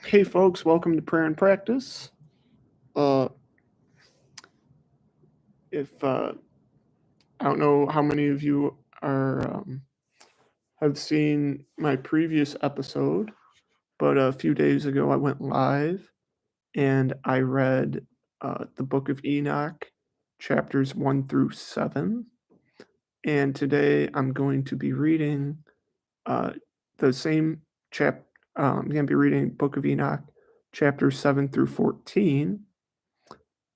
Hey folks, welcome to Prayer and Practice. If I don't know how many of you have seen my previous episode, but a few days ago I went live and I read the book of Enoch, chapters 1 through 7. And today I'm going to be reading the same chapter. I'm going to be reading Book of Enoch, chapters 7 through 14.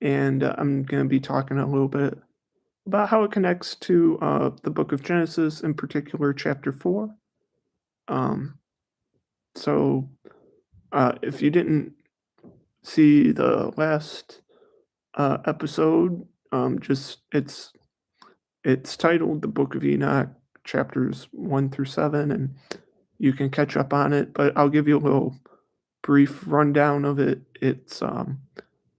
And I'm going to be talking a little bit about how it connects to the book of Genesis, in particular, chapter 4. So if you didn't see the last episode, it's titled The Book of Enoch, chapters 1 through 7, and you can catch up on it, but I'll give you a little brief rundown of it. It's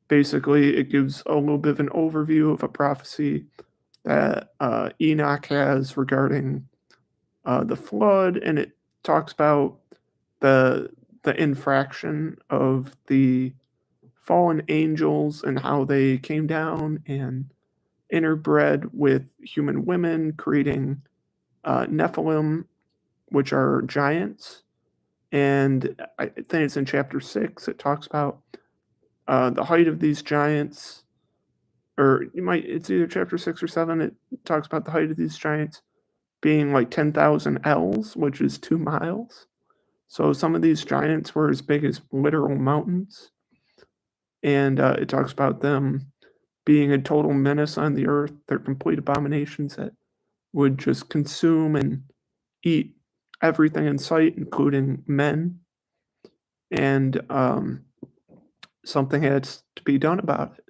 basically, it gives a little bit of an overview of a prophecy that Enoch has regarding the flood, and it talks about the infraction of the fallen angels and how they came down and interbred with human women, creating Nephilim, which are giants. And I think it's in chapter 6. It talks about the height of these giants, or it's either chapter 6 or 7. It talks about the height of these giants being like 10,000 ells, which is 2 miles. So some of these giants were as big as literal mountains. And it talks about them being a total menace on the earth. They're complete abominations that would just consume and eat everything in sight, including men. And something has to be done about it.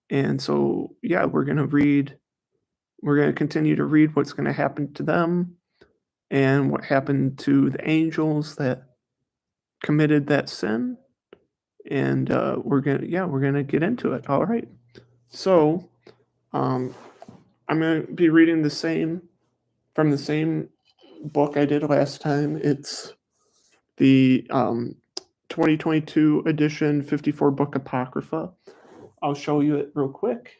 And so, yeah, we're going to continue to read what's going to happen to them and what happened to the angels that committed that sin. And we're gonna get into it. All right. So I'm gonna be reading from the same book I did last time. It's the 2022 edition 54 book Apocrypha. I'll show you it real quick.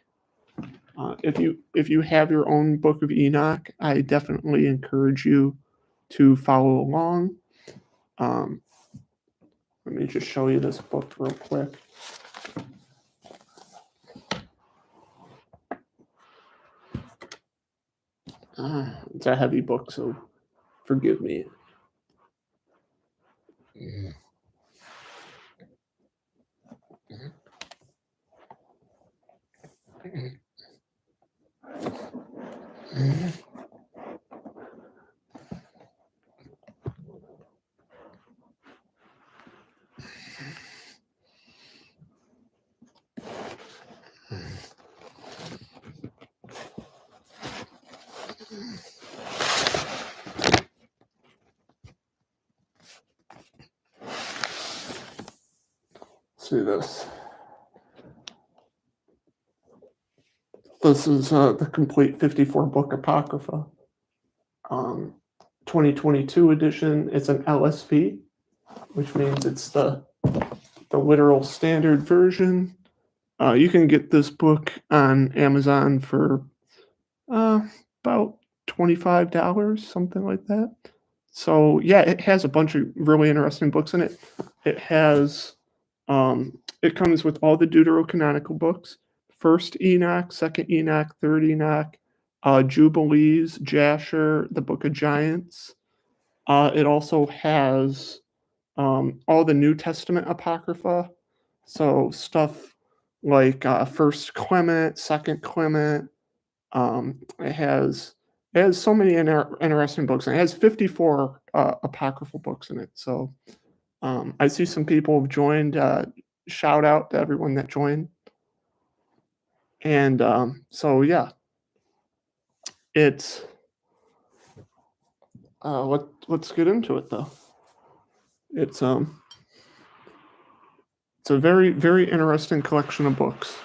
If you have your own book of Enoch, I definitely encourage you to follow along. Let me just show you this book real quick. It's a heavy book, so forgive me. See this. This is the complete 54 book Apocrypha. 2022 edition. It's an LSV, which means it's the literal standard version. You can get this book on Amazon for about $25, something like that. So yeah, it has a bunch of really interesting books in it. It has it comes with all the deuterocanonical books: First Enoch, Second Enoch, Third Enoch, Jubilees, Jasher, the Book of Giants. It also has all the New Testament Apocrypha, so stuff like First Clement, Second Clement. It has so many interesting books, and it has 54 apocryphal books in it. So I see some people have joined. Shout out to everyone that joined. And so yeah, it's let's get into it though. It's a very, very interesting collection of books.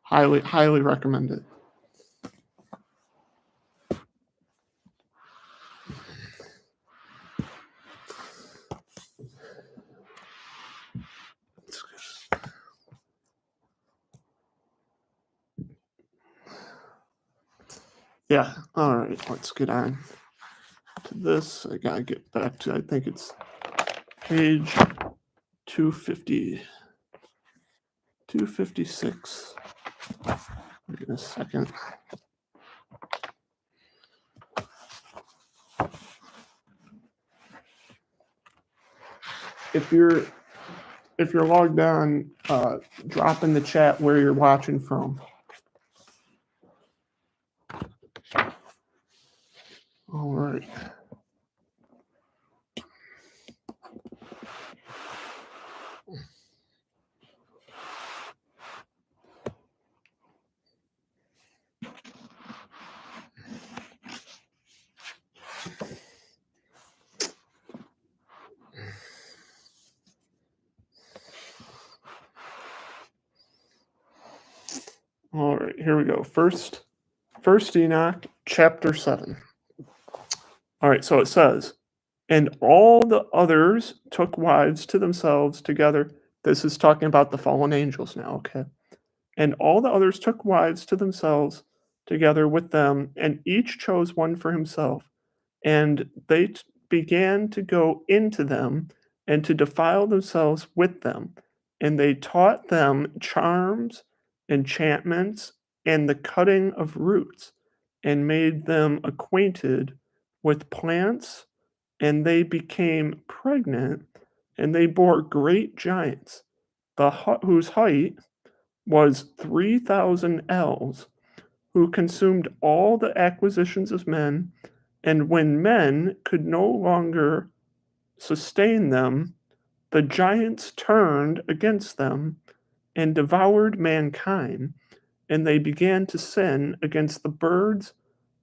Highly recommend it. Yeah. All right. Let's get on to this. I gotta get back to. I think it's page 250, 256. Wait a second. If you're logged on, drop in the chat where you're watching from. All right. All right, here we go. First Enoch, chapter 7. All right, so it says, and all the others took wives to themselves together. This is talking about the fallen angels now, okay? And all the others took wives to themselves together with them, and each chose one for himself. And they began to go into them and to defile themselves with them. And they taught them charms, enchantments, and the cutting of roots, and made them acquainted with plants, and they became pregnant, and they bore great giants, whose height was 3,000 ells, who consumed all the acquisitions of men, and when men could no longer sustain them, the giants turned against them and devoured mankind, and they began to sin against the birds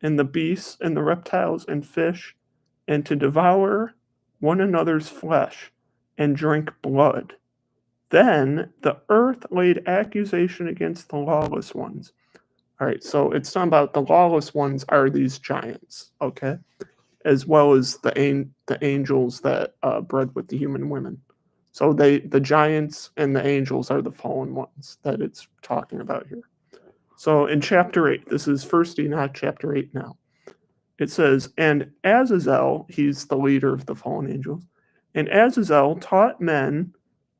and the beasts and the reptiles and fish, and to devour one another's flesh and drink blood. Then the earth laid accusation against the lawless ones. All right, so it's talking about the lawless ones are these giants, okay, as well as the angels that bred with the human women. So the giants and the angels are the fallen ones that it's talking about here. So in chapter 8, this is First Enoch chapter 8 now. It says, and Azazel, he's the leader of the fallen angels, and Azazel taught men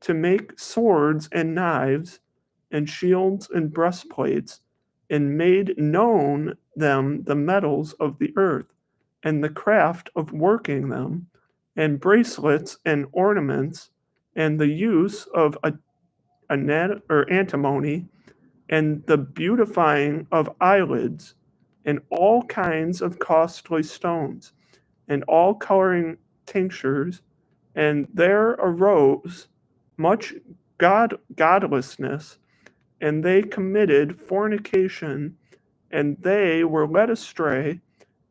to make swords and knives and shields and breastplates, and made known them the metals of the earth, and the craft of working them, and bracelets and ornaments, and the use of antimony, and the beautifying of eyelids, and all kinds of costly stones, and all coloring tinctures, and there arose much godlessness, and they committed fornication, and they were led astray,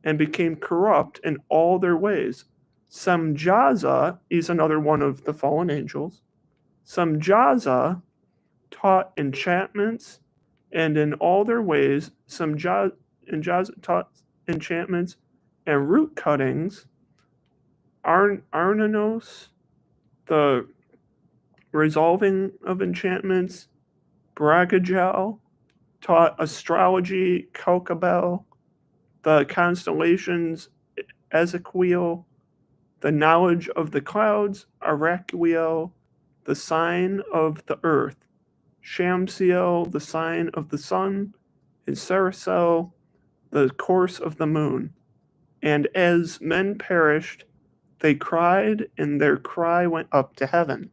and became corrupt in all their ways. Samjaza is another one of the fallen angels. Samjaza taught enchantments, and in all their ways, Samjaza taught enchantments and root cuttings. Arnanos, the resolving of enchantments. Bragajel taught astrology. Kokabel, the constellations. Ezekiel, the knowledge of the clouds. Araquiel, the sign of the earth. Shamsiel, the sign of the sun. And Saracel, the course of the moon. And as men perished, they cried, and their cry went up to heaven.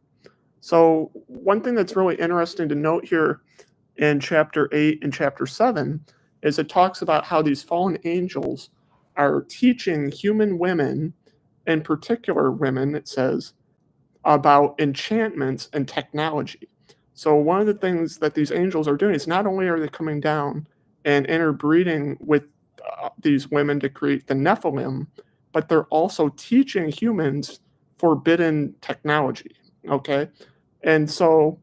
So, one thing that's really interesting to note here in chapter 8 and chapter 7 is it talks about how these fallen angels are teaching human women, in particular women, it says, about enchantments and technology. So, one of the things that these angels are doing is not only are they coming down and interbreeding with these women to create the Nephilim, but they're also teaching humans forbidden technology. Okay. And so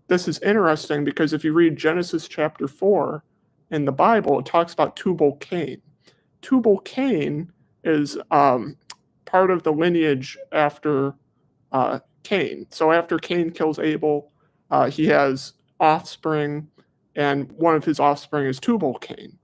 this is interesting because if you read Genesis chapter 4 in the Bible, it talks about Tubal Cain. Tubal Cain is part of the lineage after Cain. So after Cain kills Abel, he has offspring, and one of his offspring is Tubal Cain.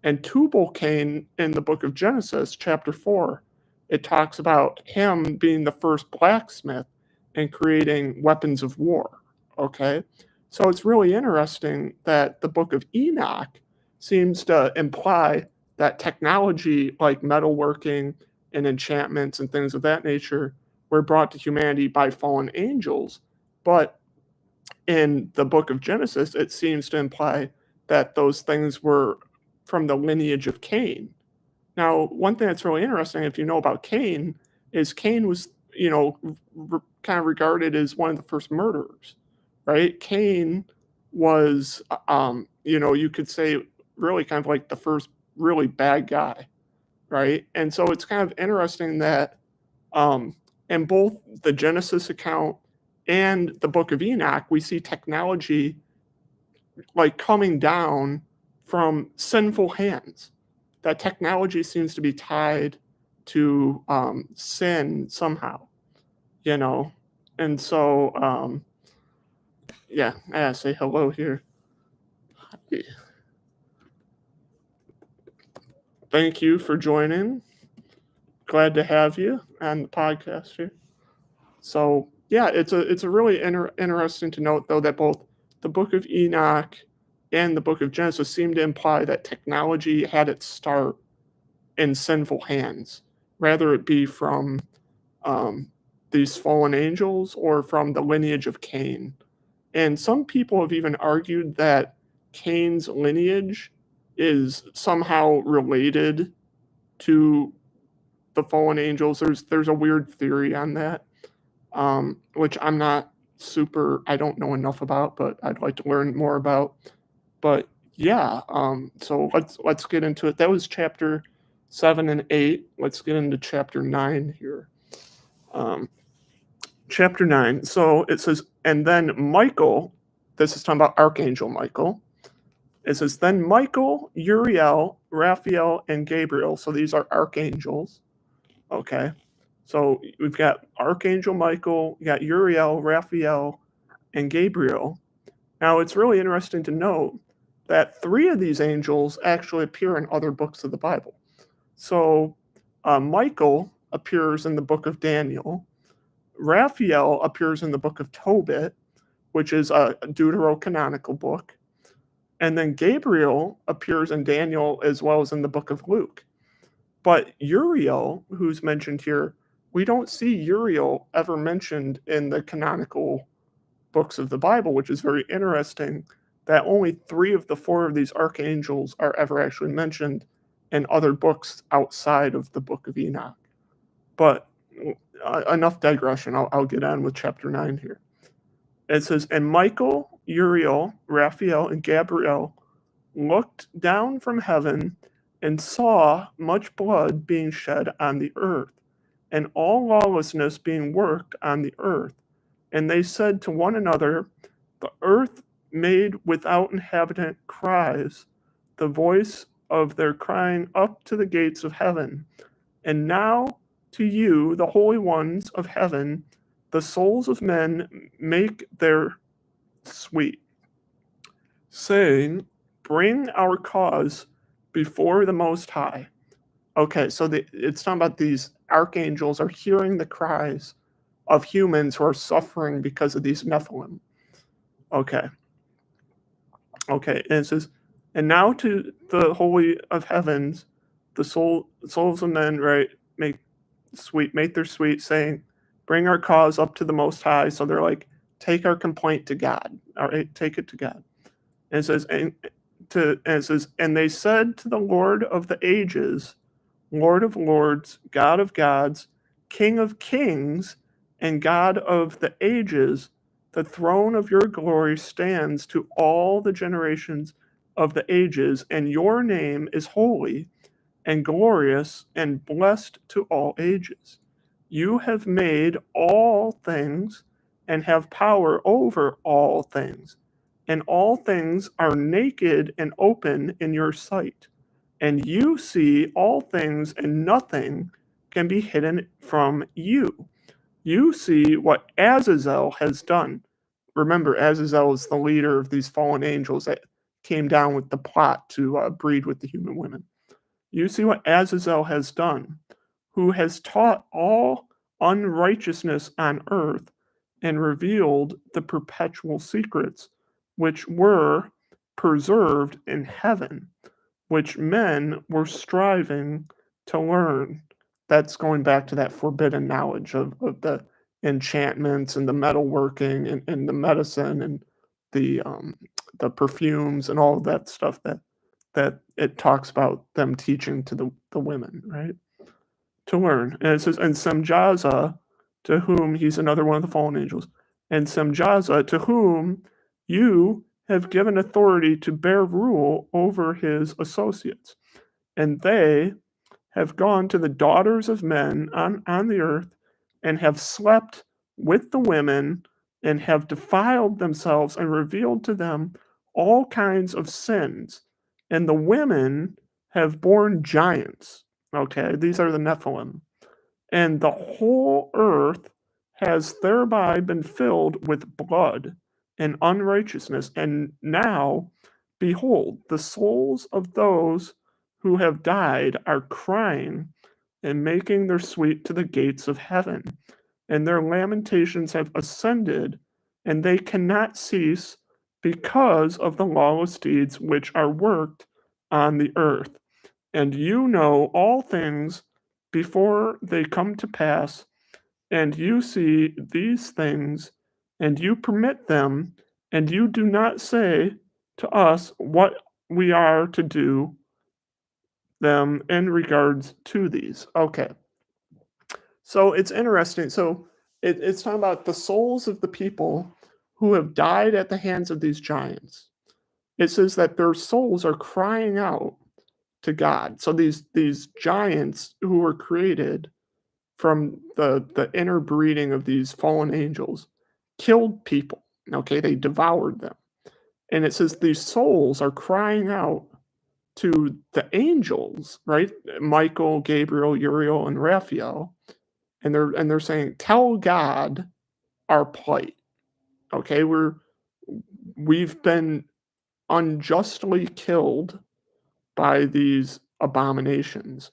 And Tubal-Cain in the book of Genesis, chapter 4, it talks about him being the first blacksmith and creating weapons of war. Okay? So it's really interesting that the book of Enoch seems to imply that technology like metalworking and enchantments and things of that nature were brought to humanity by fallen angels. But in the book of Genesis, it seems to imply that those things were from the lineage of Cain. Now, one thing that's really interesting, if you know about Cain, is Cain was, kind of regarded as one of the first murderers, right? Cain was, you could say, really kind of like the first really bad guy, right? And so it's kind of interesting that um, in both the Genesis account and the book of Enoch, we see technology like coming down from sinful hands. That technology seems to be tied to sin somehow, you know. And so, yeah, I say hello here. Thank you for joining. Glad to have you on the podcast here. So yeah, it's a really interesting to note though that both the book of Enoch and the book of Genesis seem to imply that technology had its start in sinful hands, rather it be from um, these fallen angels or from the lineage of Cain. And some people have even argued that Cain's lineage is somehow related to the fallen angels. There's a weird theory on that, which I don't know enough about, but I'd like to learn more about. But yeah, so let's get into it. That was chapter 7 and 8. Let's get into chapter 9 here. Um, chapter 9. So it says, and then Michael, this is talking about Archangel Michael. It says, then Michael, Uriel, Raphael, and Gabriel. So these are archangels. Okay. So we've got Archangel Michael, you got Uriel, Raphael, and Gabriel. Now it's really interesting to note that 3 of these angels actually appear in other books of the Bible. So Michael appears in the book of Daniel. Raphael appears in the book of Tobit, which is a deuterocanonical book. And then Gabriel appears in Daniel as well as in the book of Luke. But Uriel, who's mentioned here, we don't see Uriel ever mentioned in the canonical books of the Bible, which is very interesting that only 3 of the 4 of these archangels are ever actually mentioned in other books outside of the book of Enoch. But enough digression. I'll get on with chapter 9 here. It says, and Michael, Uriel, Raphael, and Gabriel looked down from heaven and saw much blood being shed on the earth, and all lawlessness being worked on the earth. And they said to one another, the earth made without inhabitant cries, the voice of their crying up to the gates of heaven. And now to you, the holy ones of heaven, the souls of men make their sweet, saying, bring our cause before the Most High. Okay, so it's talking about these archangels are hearing the cries of humans who are suffering because of these Nephilim. Okay. Okay, and it says, and now to the holy of heavens, the souls of men, right, make their sweet, saying, bring our cause up to the Most High. So they're like, take our complaint to God. All right, take it to God. And it says, and they said to the Lord of the ages, Lord of lords, God of gods, King of kings, and God of the ages, the throne of your glory stands to all the generations of the ages, and your name is holy and glorious and blessed to all ages. You have made all things and have power over all things, and all things are naked and open in your sight. And you see all things, and nothing can be hidden from you. You see what Azazel has done. Remember, Azazel is the leader of these fallen angels that came down with the plot to breed with the human women. You see what Azazel has done, who has taught all unrighteousness on earth and revealed the perpetual secrets which were preserved in heaven, which men were striving to learn. That's going back to that forbidden knowledge of the enchantments and the metalworking and the medicine and the the perfumes and all of that stuff that it talks about them teaching to the women, right? To learn. And it says, and Semjaza, to whom he's another one of the fallen angels, and Semjaza, to whom you have given authority to bear rule over his associates. And they have gone to the daughters of men on the earth and have slept with the women and have defiled themselves and revealed to them all kinds of sins. And the women have borne giants. Okay, these are the Nephilim. And the whole earth has thereby been filled with blood and unrighteousness. And now, behold, the souls of those who have died are crying and making their suite to the gates of heaven. And their lamentations have ascended, and they cannot cease because of the lawless deeds which are worked on the earth. And you know all things before they come to pass, and you see these things, and you permit them, and you do not say to us what we are to do them in regards to these. Okay, so it's interesting. So it's talking about the souls of the people who have died at the hands of these giants. It says that their souls are crying out to God. So these giants who were created from the interbreeding of these fallen angels killed people. Okay, they devoured them. And it says these souls are crying out to the angels, right? Michael, Gabriel, Uriel, and Raphael, and they're saying, "Tell God our plight." Okay, we've been unjustly killed by these abominations,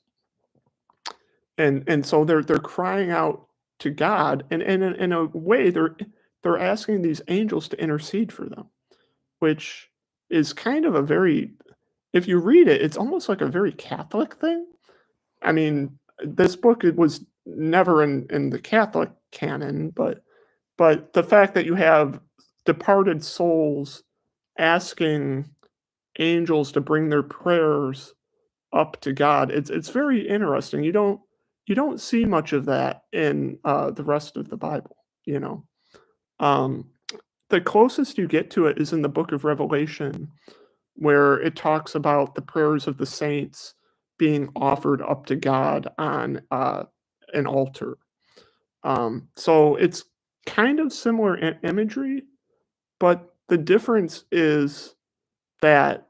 and so they're crying out to God, and in a way they're asking these angels to intercede for them, which is kind of a very, if you read it, it's almost like a very Catholic thing. I mean, this book, it was never in the Catholic canon, but the fact that you have departed souls asking angels to bring their prayers up to God, it's very interesting. You don't see much of that in the rest of the Bible. You know, um, the closest you get to it is in the Book of Revelation, where it talks about the prayers of the saints being offered up to God on an altar. So it's kind of similar imagery, but the difference is that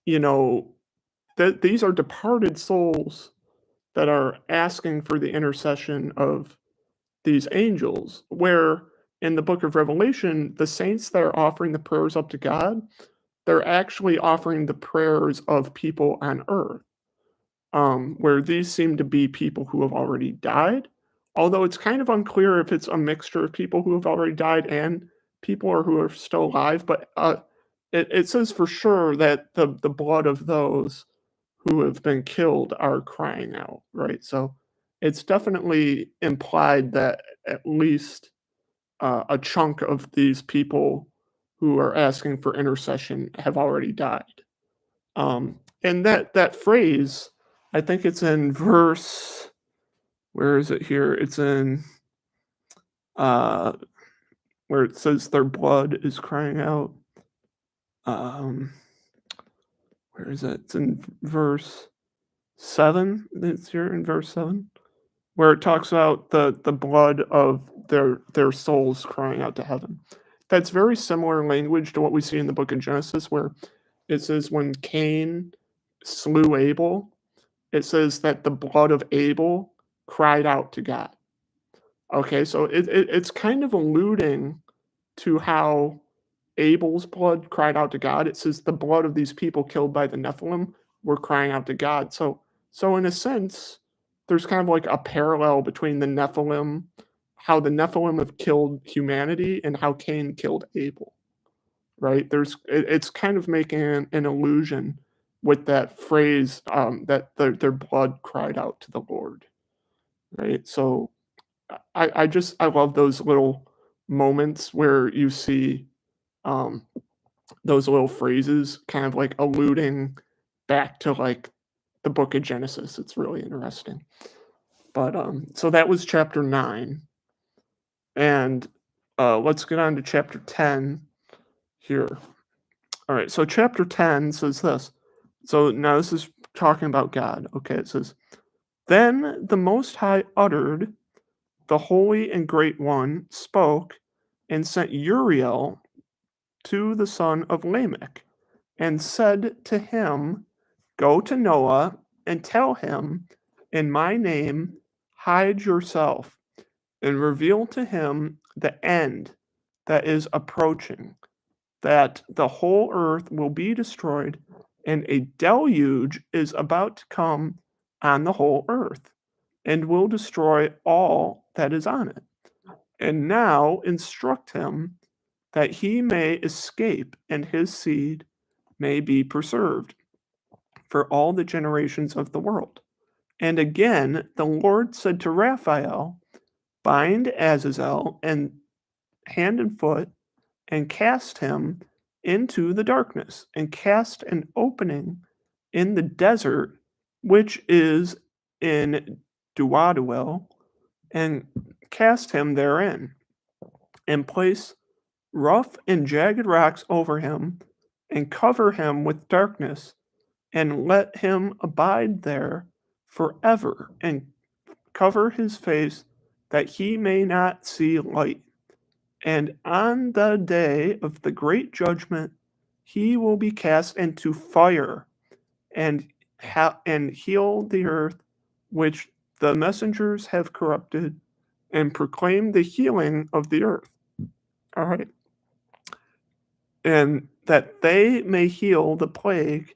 you know that these are departed souls that are asking for the intercession of these angels. Where in the Book of Revelation, the saints that are offering the prayers up to God, they're actually offering the prayers of people on earth, where these seem to be people who have already died. Although it's kind of unclear if it's a mixture of people who have already died and people or who are still alive. But it says for sure that the blood of those who have been killed are crying out, right? So it's definitely implied that at least a chunk of these people who are asking for intercession have already died. And that phrase, I think it's in verse. Where is it here? It's in uh, where it says their blood is crying out. Um, where is it? It's in verse 7. It's here in verse 7, where it talks about the blood of their souls crying out to heaven. That's very similar language to what we see in the book of Genesis, where it says when Cain slew Abel, it says that the blood of Abel cried out to God. Okay, so it's kind of alluding to how Abel's blood cried out to God. It says the blood of these people killed by the Nephilim were crying out to God. So in a sense, there's kind of like a parallel between the Nephilim, how the Nephilim have killed humanity, and how Cain killed Abel. Right? It's kind of making an illusion with that phrase, that their blood cried out to the Lord. Right? So I love those little moments where you see, um, those little phrases kind of like alluding back to like the book of Genesis. It's really interesting. But so that was chapter 9. And let's get on to chapter 10 here. All right, so chapter 10 says this. So now this is talking about God. Okay, it says, Then the Most High uttered, the Holy and Great One spoke, and sent Uriel to the son of Lamech, and said to him, Go to Noah, and tell him, In my name, hide yourself, and reveal to him the end that is approaching, that the whole earth will be destroyed, and a deluge is about to come on the whole earth, and will destroy all that is on it. And now instruct him that he may escape, and his seed may be preserved for all the generations of the world. And again, the Lord said to Raphael, Bind Azazel and hand and foot, and cast him into the darkness, and cast an opening in the desert, which is in Duaduel, and cast him therein, and place rough and jagged rocks over him, and cover him with darkness, and let him abide there forever, and cover his face, that he may not see light. And on the day of the great judgment, he will be cast into fire, and heal the earth, which the messengers have corrupted, and proclaim the healing of the earth. All right. And that they may heal the plague,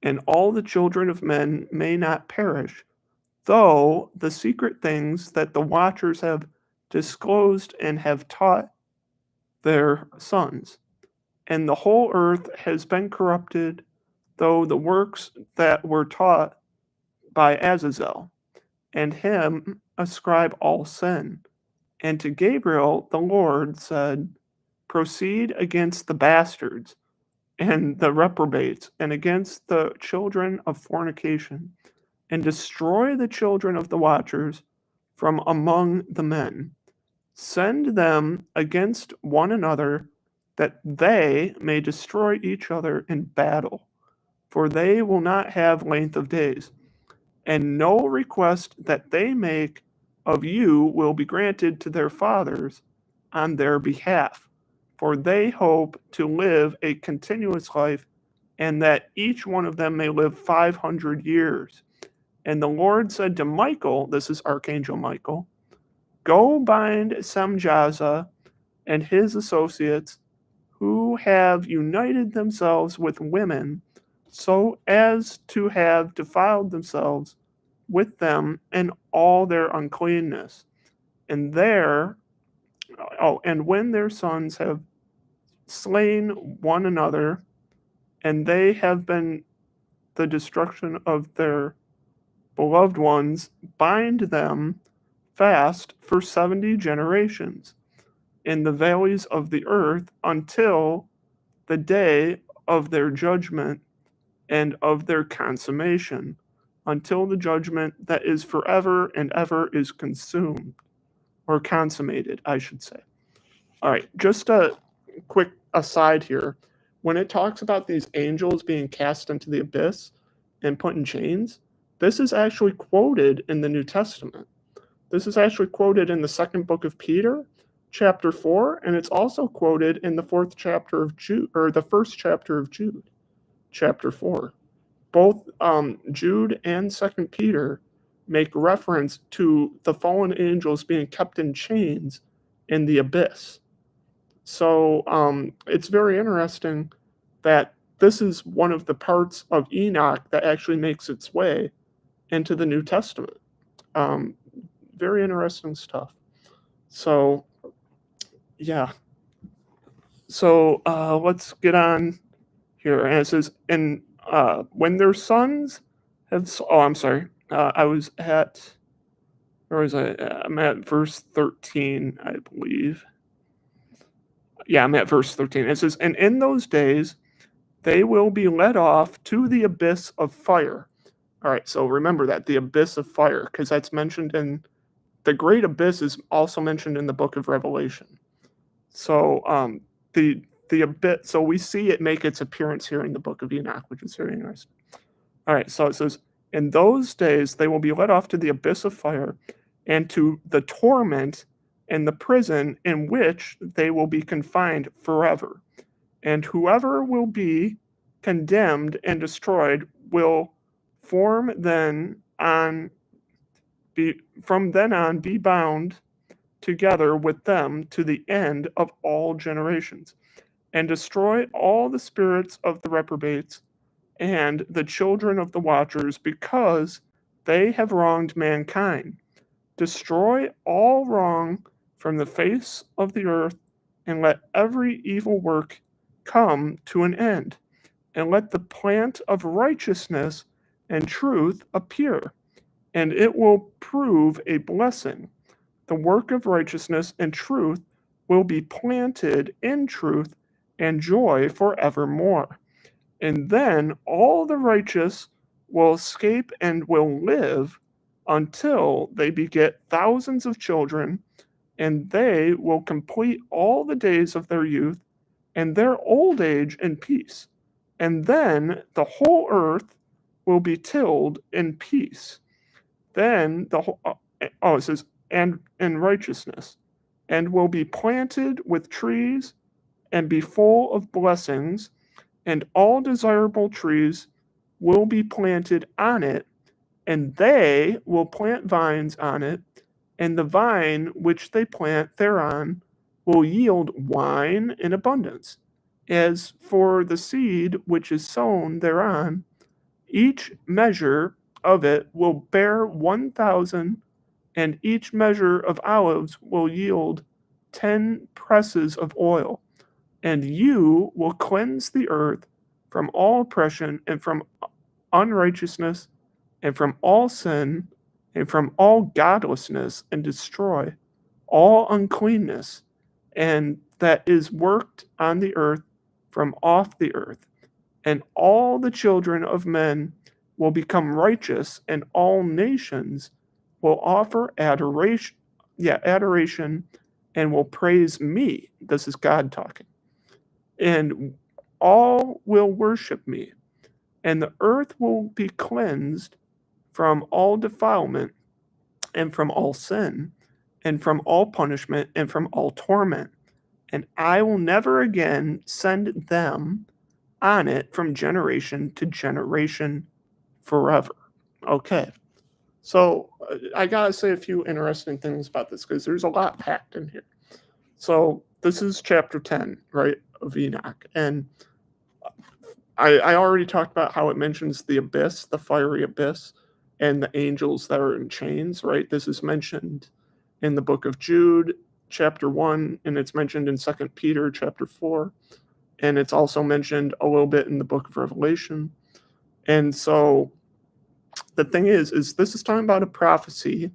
and all the children of men may not perish, though the secret things that the watchers have disclosed and have taught their sons. And the whole earth has been corrupted, though the works that were taught by Azazel, and him ascribe all sin. And to Gabriel the Lord said, Proceed against the bastards and the reprobates, and against the children of fornication, and destroy the children of the watchers from among the men. Send them against one another, that they may destroy each other in battle, for they will not have length of days. And no request that they make of you will be granted to their fathers on their behalf, for they hope to live a continuous life, and that each one of them may live 500 years. And the Lord said to Michael, this is Archangel Michael, Go bind Semjaza and his associates, who have united themselves with women, so as to have defiled themselves with them in all their uncleanness. And and when their sons have slain one another, and they have been the destruction of their beloved ones, bind them fast for 70 generations in the valleys of the earth, until the day of their judgment and of their consummation, until the judgment that is forever and ever is consumed, or consummated, I should say. All right, just a quick aside here. When it talks about these angels being cast into the abyss and put in chains, this is actually quoted in the New Testament. This is actually quoted in the second book of Peter, chapter 4, and it's also quoted in the fourth chapter of Jude, or the first chapter of Jude, chapter 4. Both Jude and Second Peter make reference to the fallen angels being kept in chains in the abyss. So it's very interesting that this is one of the parts of Enoch that actually makes its way into the New Testament. Um, Very interesting stuff. So yeah. So let's get on here. And it says, and when their sons have, oh, I'm sorry. I was at, where was I? I'm at verse 13, I believe. Yeah, I'm at verse 13. It says, and in those days they will be led off to the abyss of fire. All right, so remember that, the abyss of fire, because that's mentioned in the great abyss is also mentioned in the book of Revelation. So the abyss, so we see it make its appearance here in the book of Enoch, which is very interesting. All right, so it says, in those days they will be led off to the abyss of fire and to the torment and the prison in which they will be confined forever. And whoever will be condemned and destroyed will form then on be from then on be bound together with them to the end of all generations, and destroy all the spirits of the reprobates and the children of the watchers, because they have wronged mankind. Destroy all wrong from the face of the earth, and let every evil work come to an end, and let the plant of righteousness and truth appear, and it will prove a blessing. The work of righteousness and truth will be planted in truth and joy forevermore. And then all the righteous will escape and will live until they beget thousands of children, and they will complete all the days of their youth and their old age in peace. And then the whole earth will be tilled in peace. Then the whole, oh, it says, and in righteousness, and will be planted with trees and be full of blessings, and all desirable trees will be planted on it, and they will plant vines on it, and the vine which they plant thereon will yield wine in abundance. As for the seed which is sown thereon, each measure of it will bear 1,000, and each measure of olives will yield 10 presses of oil. And you will cleanse the earth from all oppression and from unrighteousness and from all sin and from all godlessness, and destroy all uncleanness and that is worked on the earth from off the earth. And all the children of men will become righteous, and all nations will offer adoration, and will praise me. This is God talking. And all will worship me, and the earth will be cleansed from all defilement, and from all sin, and from all punishment, and from all torment. And I will never again send them on it from generation to generation forever. Okay. So I gotta say a few interesting things about this, because there's a lot packed in here. So this is chapter 10, right, of Enoch. And I already talked about how it mentions the abyss, the fiery abyss, and the angels that are in chains, right? This is mentioned in the book of Jude, chapter 1, and it's mentioned in 2 Peter, chapter 4. And it's also mentioned a little bit in the book of Revelation. And so the thing is this is talking about a prophecy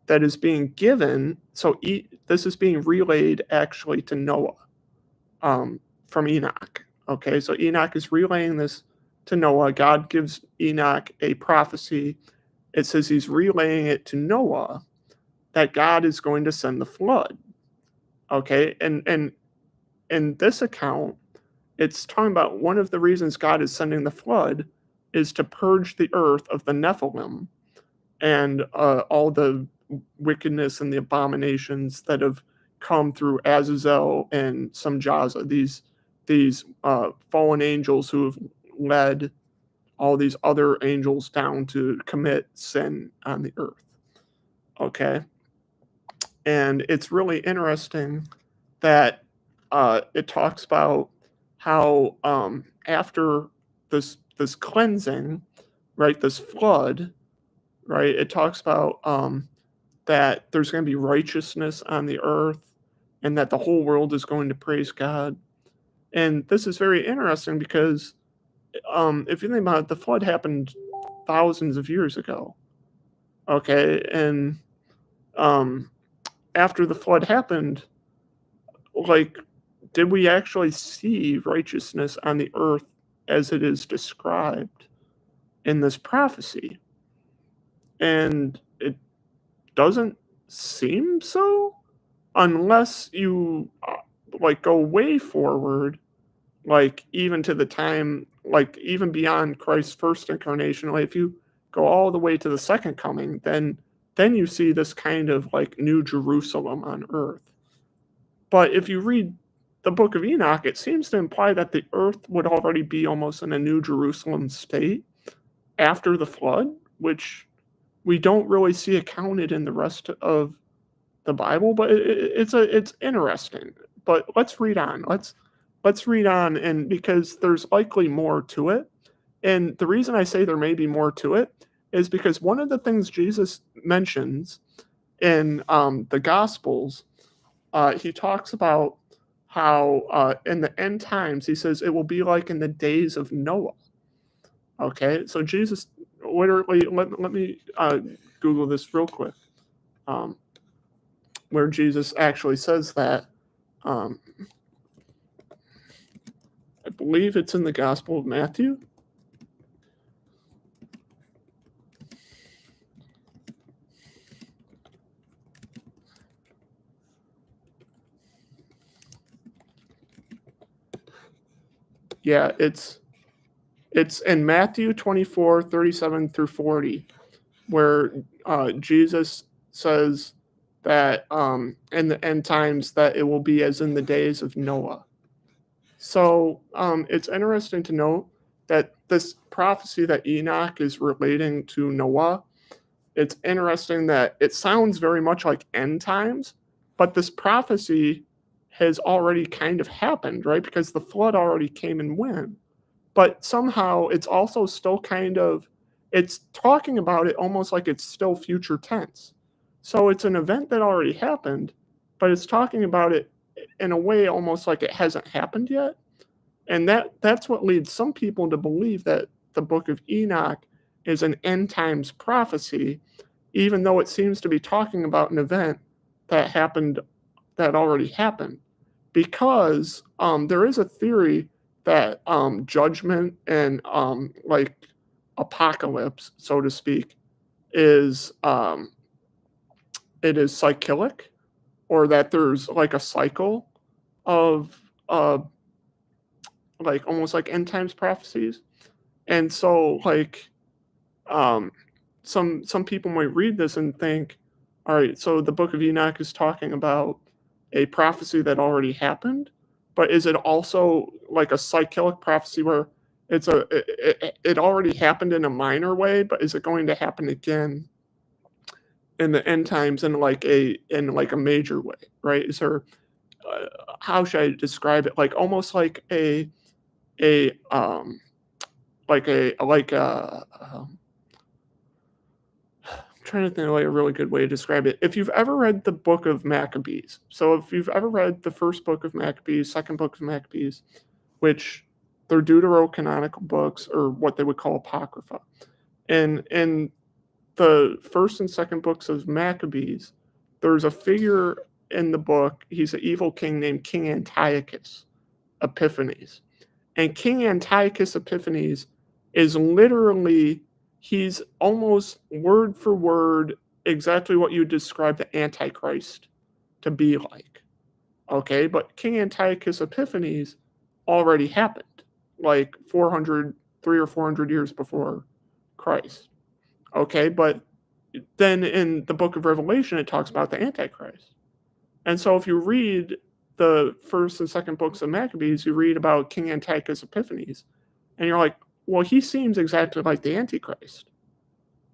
that is being given. So this is being relayed actually to Noah from Enoch. Okay, so Enoch is relaying this to Noah. God gives Enoch a prophecy. It says he's relaying it to Noah that God is going to send the flood. Okay, and in this account, it's talking about one of the reasons God is sending the flood is to purge the earth of the Nephilim and all the wickedness and the abominations that have come through Azazel and Samjaza, these fallen angels who have led all these other angels down to commit sin on the earth. Okay, and it's really interesting that it talks about how after this cleansing, right, this flood, right, it talks about that there's going to be righteousness on the earth, and that the whole world is going to praise God. And this is very interesting because if you think about it, the flood happened thousands of years ago. Okay, and um, after the flood happened, like, did we actually see righteousness on the earth as it is described in this prophecy? And it doesn't seem so, unless you like go way forward, like even to the time, like even beyond Christ's first incarnation. Like if you go all the way to the second coming, then you see this kind of like new Jerusalem on earth. But if you read the book of Enoch, it seems to imply that the earth would already be almost in a new Jerusalem state after the flood, which we don't really see accounted in the rest of the Bible. But it's interesting. But let's read on. Let's read on, and because there's likely more to it. And the reason I say there may be more to it is because one of the things Jesus mentions in the Gospels, he talks about how in the end times, he says it will be like in the days of Noah. Okay, so Jesus literally, let me Google this real quick, um, where Jesus actually says that. Um, I believe it's in the Gospel of Matthew. Yeah, it's in Matthew 24:37 through 40, where Jesus says that in the end times that it will be as in the days of Noah. So it's interesting to note that this prophecy that Enoch is relating to Noah, it's interesting that it sounds very much like end times, but this prophecy has already kind of happened, right? Because the flood already came and went. But somehow it's also still kind of, it's talking about it almost like it's still future tense. So it's an event that already happened, but it's talking about it in a way almost like it hasn't happened yet. And that's what leads some people to believe that the book of Enoch is an end times prophecy, even though it seems to be talking about an event that happened, that already happened. Because there is a theory that judgment and like apocalypse, so to speak, is it is cyclic, or that there's like a cycle of like almost like end times prophecies. And so like um some people might read this and think, all right, so the book of Enoch is talking about a prophecy that already happened, but is it also like a cyclic prophecy where it already happened in a minor way, but is it going to happen again in the end times in like a major way, right? Is there uh, how should I describe it? Like almost a like a I'm trying to think of like a really good way to describe it. If you've ever read the book of Maccabees, so if you've ever read the first book of Maccabees, second book of Maccabees, which they're deuterocanonical books, or what they would call apocrypha, and in the first and second books of Maccabees, there's a figure in the book. He's an evil king named King Antiochus Epiphanes. And King Antiochus Epiphanes is literally, he's almost word for word exactly what you describe the Antichrist to be like. Okay, but King Antiochus Epiphanes already happened, like 400, 300 or 400 years before Christ. Okay, but then in the book of Revelation, it talks about the Antichrist. And so if you read the first and second books of Maccabees, you read about King Antiochus Epiphanes, and you're like, well, he seems exactly like the Antichrist,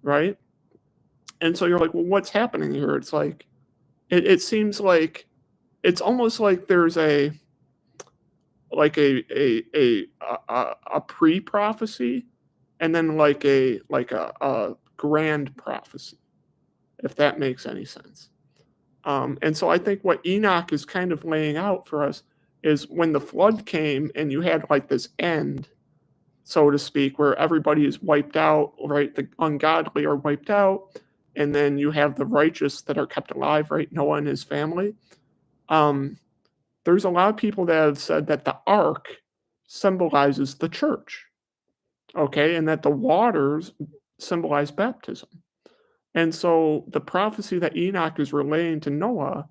right? And so you're like, well, what's happening here? It's like, it seems like, it's almost like there's a, like a pre-prophecy, and then like a grand prophecy, if that makes any sense. And so I think what Enoch is kind of laying out for us is when the flood came and you had like this end, so to speak, where everybody is wiped out, right? The ungodly are wiped out, and then you have the righteous that are kept alive, right? Noah and his family. Um, there's a lot of people that have said that the ark symbolizes the church, okay, and that the waters symbolize baptism. And so the prophecy that Enoch is relaying to Noah,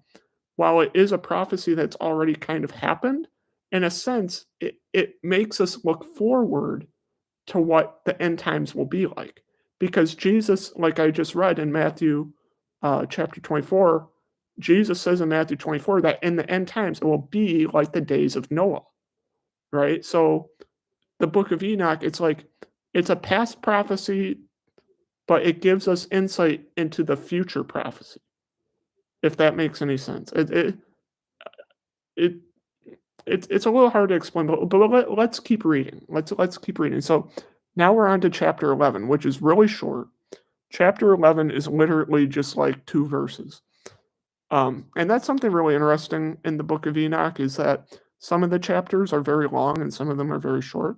while it is a prophecy that's already kind of happened, in a sense, it makes us look forward to what the end times will be like. Because Jesus, like I just read in Matthew chapter 24, Jesus says in Matthew 24 that in the end times it will be like the days of Noah, right? So the book of Enoch, it's like it's a past prophecy, but it gives us insight into the future prophecy, if that makes any sense. It it's a little hard to explain, but let's keep reading. Let's keep reading. So now we're on to chapter 11, which is really short. Chapter 11 is literally just like 2 verses. And that's something really interesting in the book of Enoch is that some of the chapters are very long and some of them are very short.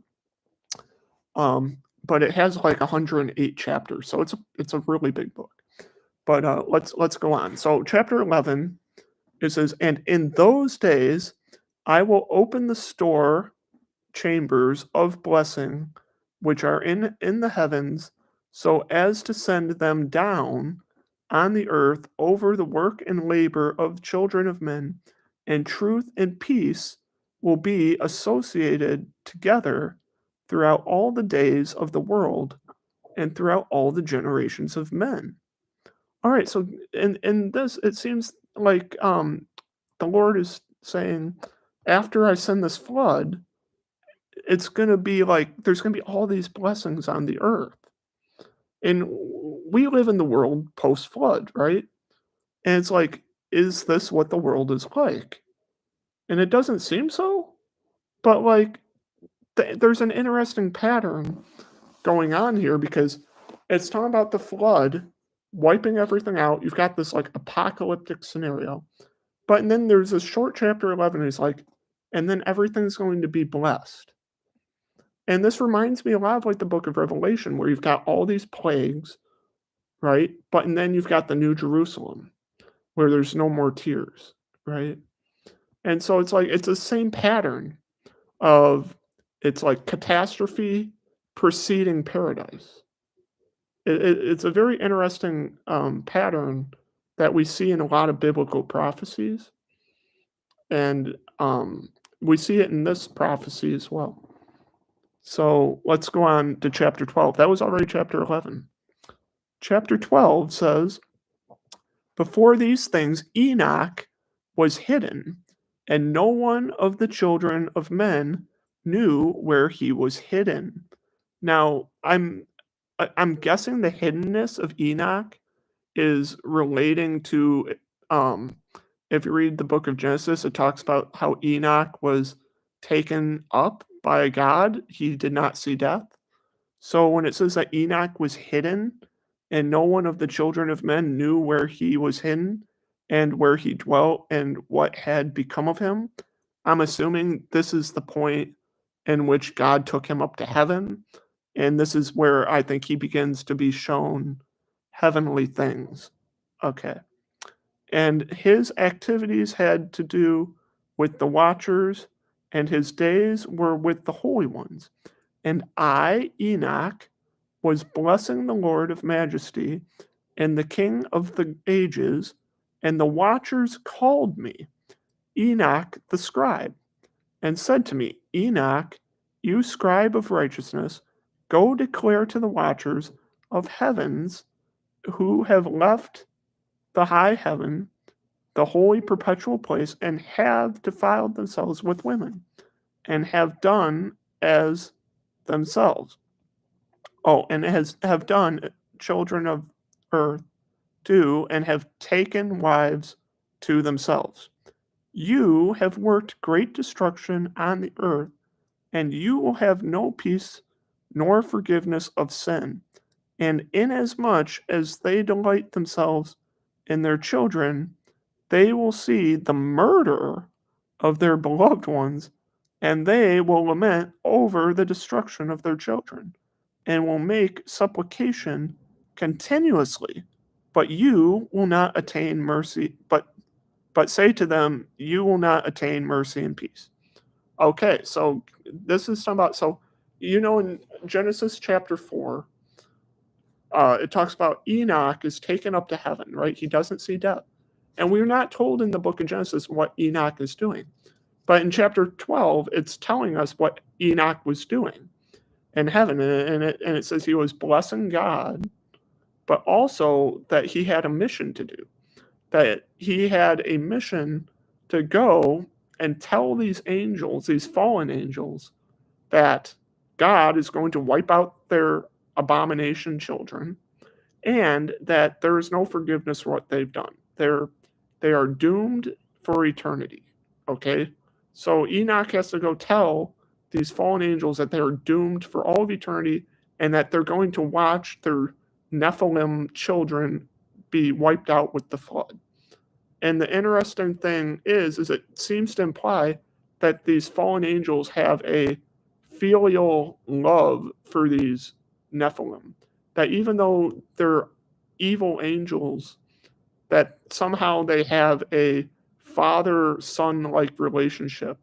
But it has like 108 chapters, so it's a really big book. But let's go on. So chapter 11, it says, "And in those days I will open the store chambers of blessing which are in the heavens, so as to send them down on the earth over the work and labor of children of men, and truth and peace will be associated together throughout all the days of the world and throughout all the generations of men." All right, so in this, it seems like the Lord is saying, after I send this flood, it's gonna be like there's gonna be all these blessings on the earth. And we live in the world post flood, right? And it's like, is this what the world is like? And it doesn't seem so, but like there's an interesting pattern going on here because it's talking about the flood wiping everything out. You've got this like apocalyptic scenario. But then there's this short chapter 11, and he's like, and then everything's going to be blessed. And this reminds me a lot of like the book of Revelation, where you've got all these plagues, right? But and then you've got the New Jerusalem, where there's no more tears, right? And so it's like it's the same pattern of it's like catastrophe preceding paradise. It's a very interesting pattern that we see in a lot of biblical prophecies, and we see it in this prophecy as well. So let's go on to chapter 12. That was already chapter 11. Chapter 12 says, "Before these things, Enoch was hidden, and no one of the children of men knew where he was hidden." Now, I'm guessing the hiddenness of Enoch is relating to, um, if you read the book of Genesis, it talks about how Enoch was taken up by God. He did not see death. So when it says that Enoch was hidden and no one of the children of men knew where he was hidden and where he dwelt and what had become of him, I'm assuming this is the point in which God took him up to heaven. And this is where I think he begins to be shown heavenly things. Okay. And his activities had to do with the watchers, and his days were with the holy ones. And I, Enoch, was blessing the Lord of majesty and the King of the ages, and the watchers called me, Enoch the scribe, and said to me, Enoch, you scribe of righteousness, go declare to the watchers of heavens who have left the high heaven, the holy perpetual place, and have defiled themselves with women, and have done as themselves. Oh, and have done children of earth do, and have taken wives to themselves. You have worked great destruction on the earth, and you will have no peace nor forgiveness of sin. And inasmuch as they delight themselves in their children, they will see the murder of their beloved ones, and they will lament over the destruction of their children, and will make supplication continuously. But you will not attain mercy, but say to them, you will not attain mercy and peace. Okay, so this is talking about, so in Genesis chapter 4, it talks about Enoch is taken up to heaven, right? He doesn't see death. And we're not told in the book of Genesis what Enoch is doing. But in chapter 12, it's telling us what Enoch was doing in heaven. And it says he was blessing God, but also that he had a mission to do, that he had a mission to go and tell these angels, these fallen angels, that God is going to wipe out their abomination children and that there is no forgiveness for what they've done. They are doomed for eternity. Okay? So Enoch has to go tell these fallen angels that they are doomed for all of eternity and that they're going to watch their Nephilim children be wiped out with the flood. And the interesting thing is it seems to imply that these fallen angels have a filial love for these Nephilim. That even though they're evil angels, that somehow they have a father-son-like relationship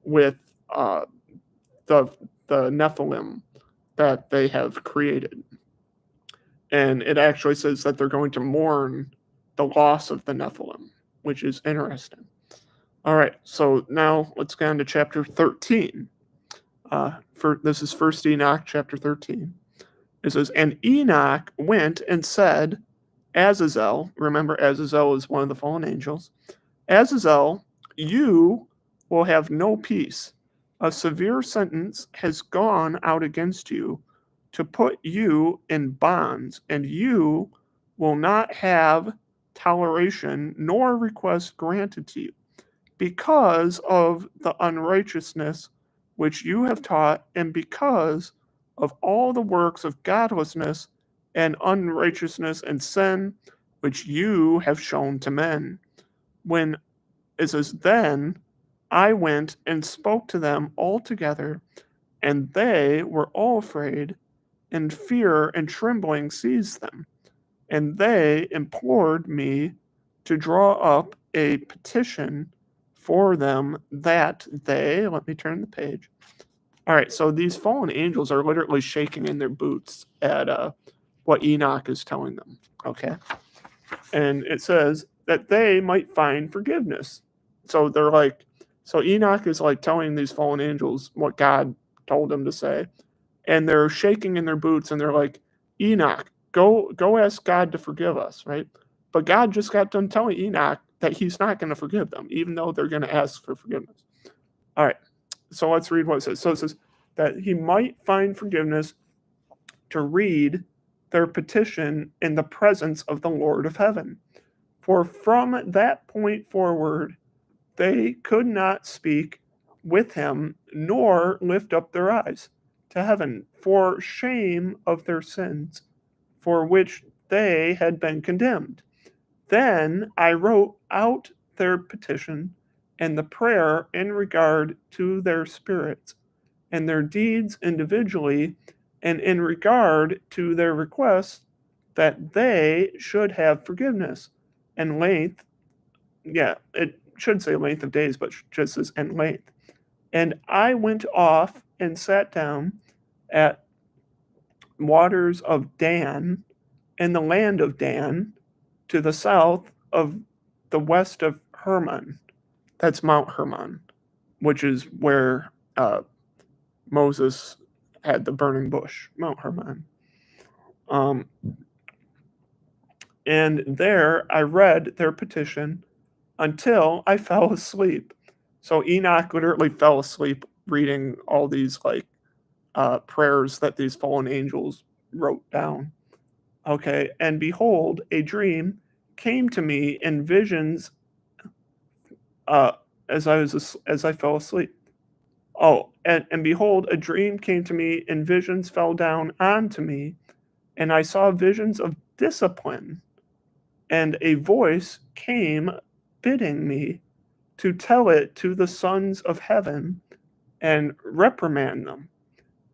with the Nephilim that they have created. And it actually says that they're going to mourn the loss of the Nephilim, which is interesting. All right, so now let's get on to chapter 13. This is First Enoch, chapter 13. It says, and Enoch went and said, Azazel, remember Azazel is one of the fallen angels, Azazel, you will have no peace. A severe sentence has gone out against you to put you in bonds, and you will not have toleration nor request granted to you, because of the unrighteousness which you have taught, and because of all the works of godlessness and unrighteousness and sin which you have shown to men. When it says, then I went and spoke to them all together, and they were all afraid, and fear and trembling seized them. And they implored me to draw up a petition for them that let me turn the page. All right, so these fallen angels are literally shaking in their boots at what Enoch is telling them, okay? And it says that they might find forgiveness. So so Enoch is like telling these fallen angels what God told him to say. And they're shaking in their boots and they're like, Enoch, go ask God to forgive us, right? But God just got done telling Enoch that he's not going to forgive them, even though they're going to ask for forgiveness. All right, so let's read what it says. So it says that he might find forgiveness to read their petition in the presence of the Lord of heaven. For from that point forward, they could not speak with him, nor lift up their eyes to heaven for shame of their sins, for which they had been condemned. Then I wrote out their petition and the prayer in regard to their spirits and their deeds individually, and in regard to their requests that they should have forgiveness and length. Yeah, it should say length of days, but just says and length. And I went off and sat down at waters of Dan in the land of Dan to the south of the west of Hermon. That's Mount Hermon, which is where Moses had the burning bush, Mount Hermon. And there I read their petition until I fell asleep. So Enoch literally fell asleep reading all these prayers that these fallen angels wrote down. Okay, and behold, a dream came to me in visions as I fell asleep. Oh, and behold, a dream came to me, and visions fell down onto me, and I saw visions of discipline, and a voice came bidding me to tell it to the sons of heaven and reprimand them.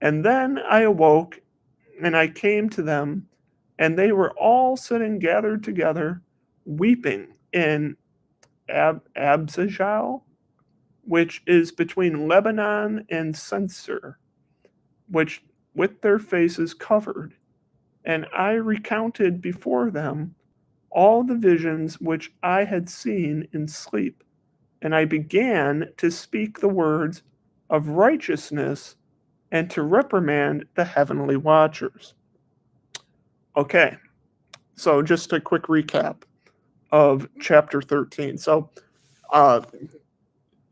And then I awoke, and I came to them, and they were all sitting gathered together, weeping in Abzajal, which is between Lebanon and Censor, which with their faces covered. And I recounted before them all the visions which I had seen in sleep. And I began to speak the words of righteousness and to reprimand the heavenly watchers. Okay, so just a quick recap of chapter 13. So uh,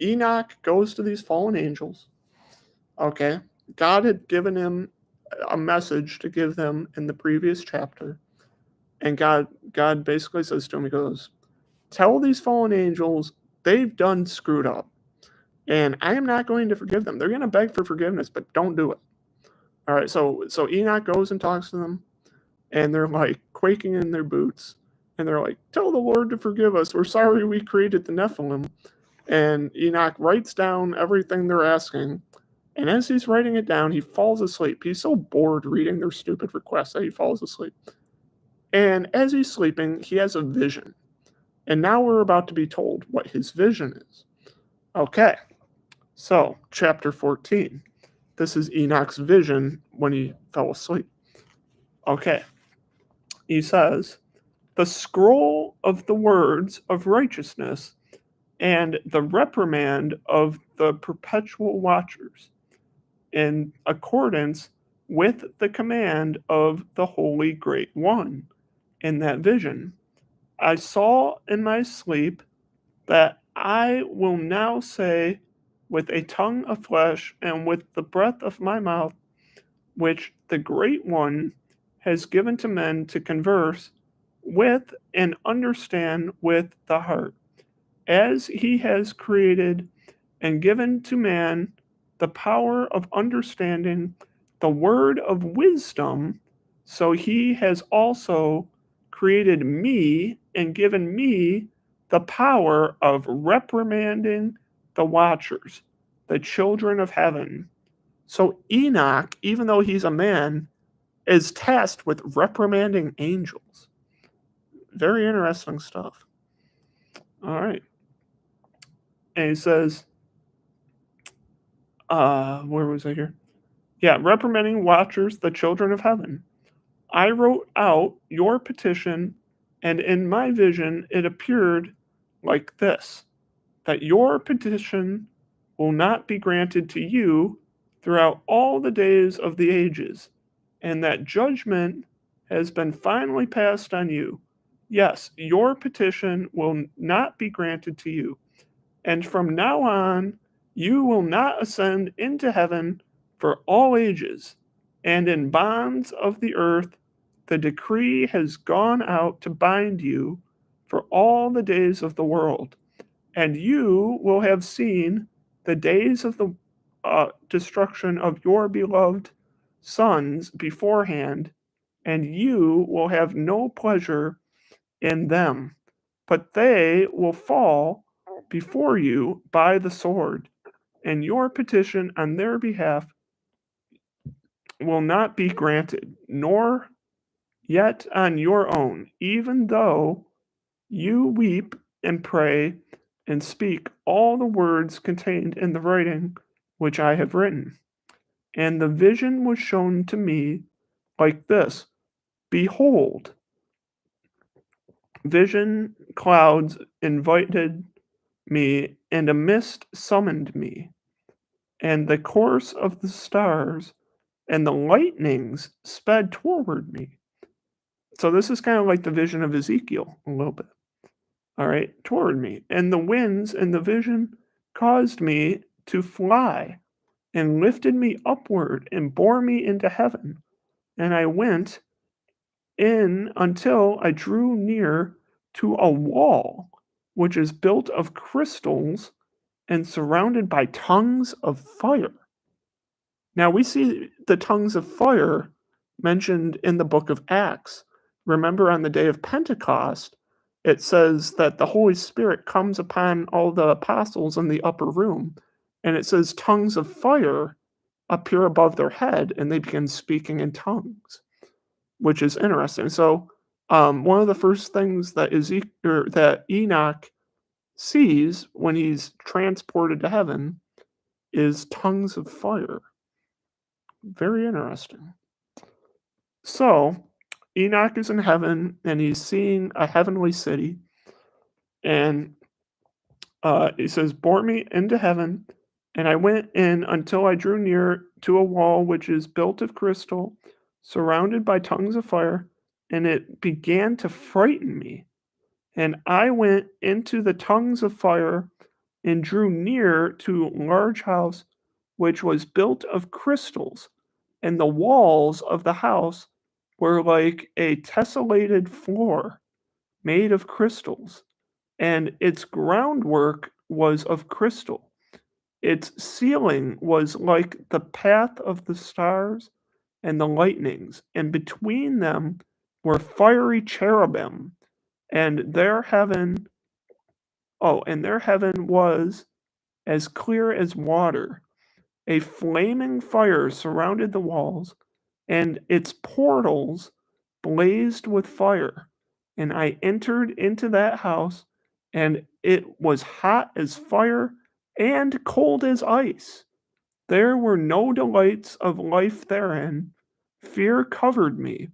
Enoch goes to these fallen angels. Okay, God had given him a message to give them in the previous chapter. And God basically says to him, he goes, tell these fallen angels they've done screwed up. And I am not going to forgive them. They're going to beg for forgiveness, but don't do it. All right, so Enoch goes and talks to them, and they're like quaking in their boots, and they're like, tell the Lord to forgive us. We're sorry we created the Nephilim. And Enoch writes down everything they're asking. And as he's writing it down, he falls asleep. He's so bored reading their stupid requests that he falls asleep. And as he's sleeping, he has a vision. And now we're about to be told what his vision is. Okay, so chapter 14. This is Enoch's vision when he fell asleep. Okay, he says, the scroll of the words of righteousness and the reprimand of the perpetual watchers, in accordance with the command of the Holy Great One. In that vision, I saw in my sleep that I will now say with a tongue of flesh and with the breath of my mouth, which the Great One has given to men to converse with and understand with the heart, as he has created and given to man the power of understanding the word of wisdom, so he has also created me and given me the power of reprimanding the watchers, the children of heaven. So Enoch, even though he's a man, is tasked with reprimanding angels. Very interesting stuff. All right. And he says, where was I here? Yeah, reprimanding watchers, the children of heaven. I wrote out your petition, and in my vision it appeared like this, that your petition will not be granted to you throughout all the days of the ages, and that judgment has been finally passed on you. Yes, your petition will not be granted to you, and from now on you will not ascend into heaven for all ages, and in bonds of the earth the decree has gone out to bind you for all the days of the world, and you will have seen the days of the destruction of your beloved sons beforehand, and you will have no pleasure in them, but they will fall before you by the sword, and your petition on their behalf will not be granted, nor yet on your own, even though you weep and pray and speak all the words contained in the writing which I have written. And the vision was shown to me like this: Behold, vision clouds invited me, and a mist summoned me, and the course of the stars and the lightnings sped toward me. So this is kind of like the vision of Ezekiel a little bit. All right, toward me. And the winds in the vision caused me to fly and lifted me upward and bore me into heaven. And I went in until I drew near to a wall which is built of crystals and surrounded by tongues of fire. Now we see the tongues of fire mentioned in the book of Acts. Remember, on the day of Pentecost, it says that the Holy Spirit comes upon all the apostles in the upper room, and it says tongues of fire appear above their head, and they begin speaking in tongues, which is interesting. So, one of the first things that that Enoch sees when he's transported to heaven is tongues of fire. Very interesting. So, Enoch is in heaven and he's seeing a heavenly city, and he says, "Bore me into heaven, and I went in until I drew near to a wall which is built of crystal, surrounded by tongues of fire, and it began to frighten me. And I went into the tongues of fire and drew near to a large house which was built of crystals, and the walls of the house were like a tessellated floor made of crystals, and its groundwork was of crystal. Its ceiling was like the path of the stars and the lightnings, and between them were fiery cherubim, and their heaven was as clear as water. A flaming fire surrounded the walls, and its portals blazed with fire. And I entered into that house, and it was hot as fire and cold as ice. There were no delights of life therein. Fear covered me,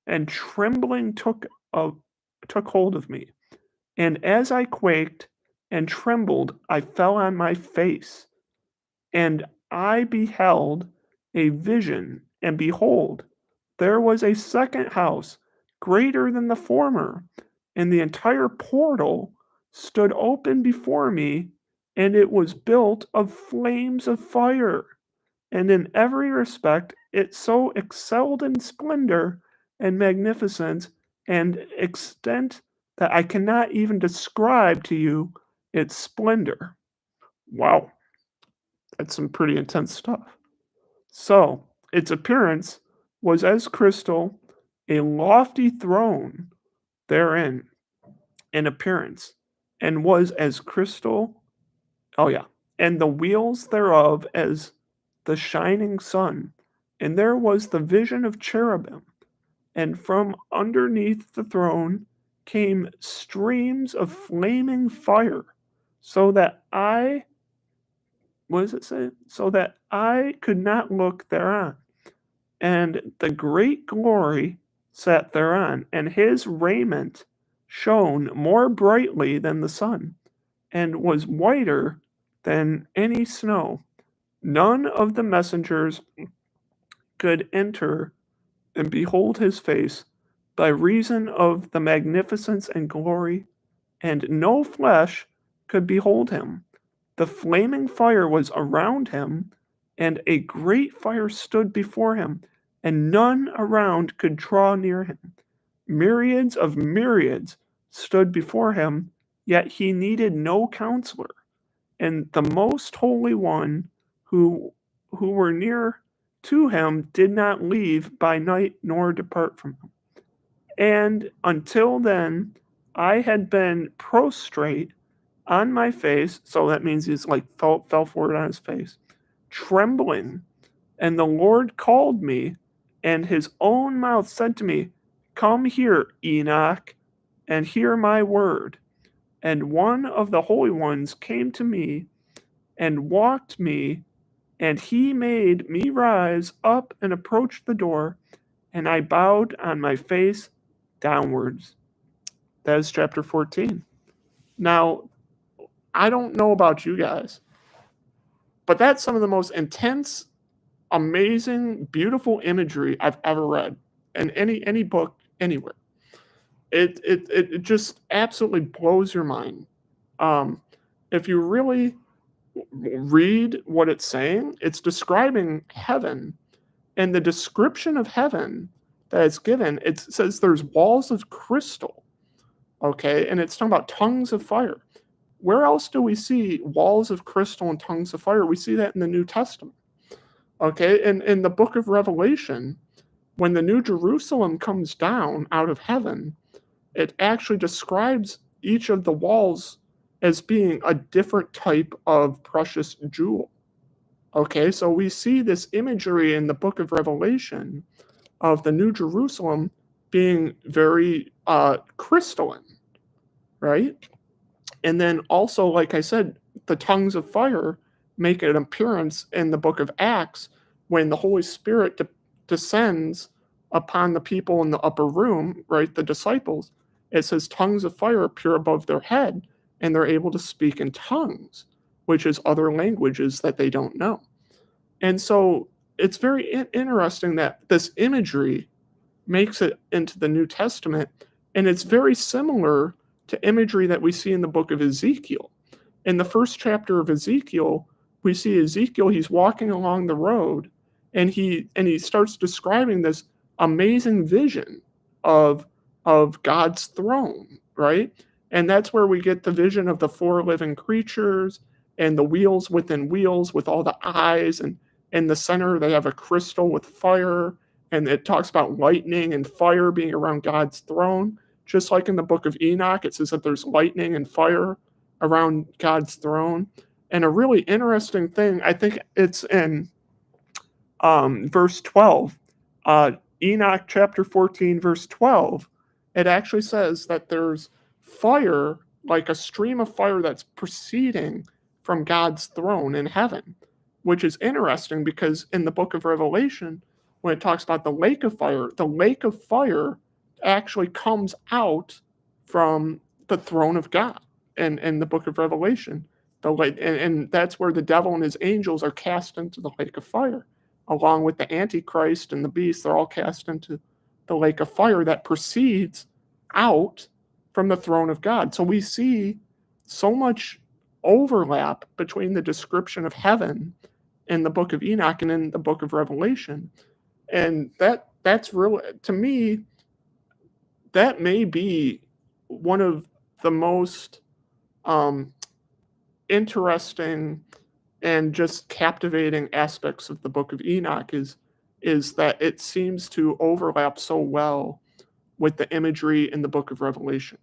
and trembling took hold of me. And as I quaked and trembled, I fell on my face. And I beheld a vision, and behold, there was a second house, greater than the former, and the entire portal stood open before me, and it was built of flames of fire. And in every respect, it so excelled in splendor and magnificence and extent that I cannot even describe to you its splendor. Wow, that's some pretty intense stuff. So, its appearance was as crystal, a lofty throne therein in appearance, and was as crystal. Oh, yeah. And the wheels thereof as the shining sun. And there was the vision of cherubim. And from underneath the throne came streams of flaming fire, so that what does it say? So that I could not look thereon. And the great glory sat thereon, and his raiment shone more brightly than the sun, and was whiter than any snow. None of the messengers could enter and behold his face by reason of the magnificence and glory, and no flesh could behold him. The flaming fire was around him, and a great fire stood before him, and none around could draw near him. Myriads of myriads stood before him, yet he needed no counselor. And the most holy one who were near to him did not leave by night nor depart from him. And until then, I had been prostrate on my face, so that means he's like fell forward on his face, trembling. And the Lord called me, and his own mouth said to me, "Come here, Enoch, and hear my word." And one of the holy ones came to me and walked me, and he made me rise up and approach the door, and I bowed on my face downwards. That is chapter 14. Now, I don't know about you guys, but that's some of the most intense, amazing, beautiful imagery I've ever read in any book anywhere. It just absolutely blows your mind. Um, if you really read what it's saying, it's describing heaven, and the description of heaven that it's given, it says there's walls of crystal, okay, and it's talking about tongues of fire. where else do we see walls of crystal and tongues of fire? We see that in the New Testament. Okay, and in the book of Revelation, when the New Jerusalem comes down out of heaven, it actually describes each of the walls as being a different type of precious jewel. Okay, so we see this imagery in the book of Revelation of the New Jerusalem being very crystalline, right? And then also, like I said, the tongues of fire make an appearance in the book of Acts when the Holy Spirit descends upon the people in the upper room, right? The disciples. It says tongues of fire appear above their head, and they're able to speak in tongues, which is other languages that they don't know. And so it's very interesting that this imagery makes it into the New Testament, and it's very similar to imagery that we see in the book of Ezekiel. In the first chapter of Ezekiel, we see Ezekiel, he's walking along the road, and he starts describing this amazing vision of God's throne, right? And that's where we get the vision of the four living creatures and the wheels within wheels with all the eyes, and in the center they have a crystal with fire, and it talks about lightning and fire being around God's throne. Just like in the book of Enoch, it says that there's lightning and fire around God's throne. And a really interesting thing, I think it's in verse 12, Enoch chapter 14, verse 12, it actually says that there's fire, like a stream of fire that's proceeding from God's throne in heaven, which is interesting because in the book of Revelation, when it talks about the lake of fire actually comes out from the throne of God in the book of Revelation. And that's where the devil and his angels are cast into the lake of fire, along with the Antichrist and the beast. They're all cast into the lake of fire that proceeds out from the throne of God. So we see so much overlap between the description of heaven in the book of Enoch and in the book of Revelation. And that's really, to me, that may be one of the most interesting and just captivating aspects of the book of Enoch is that it seems to overlap so well with the imagery in the book of Revelation.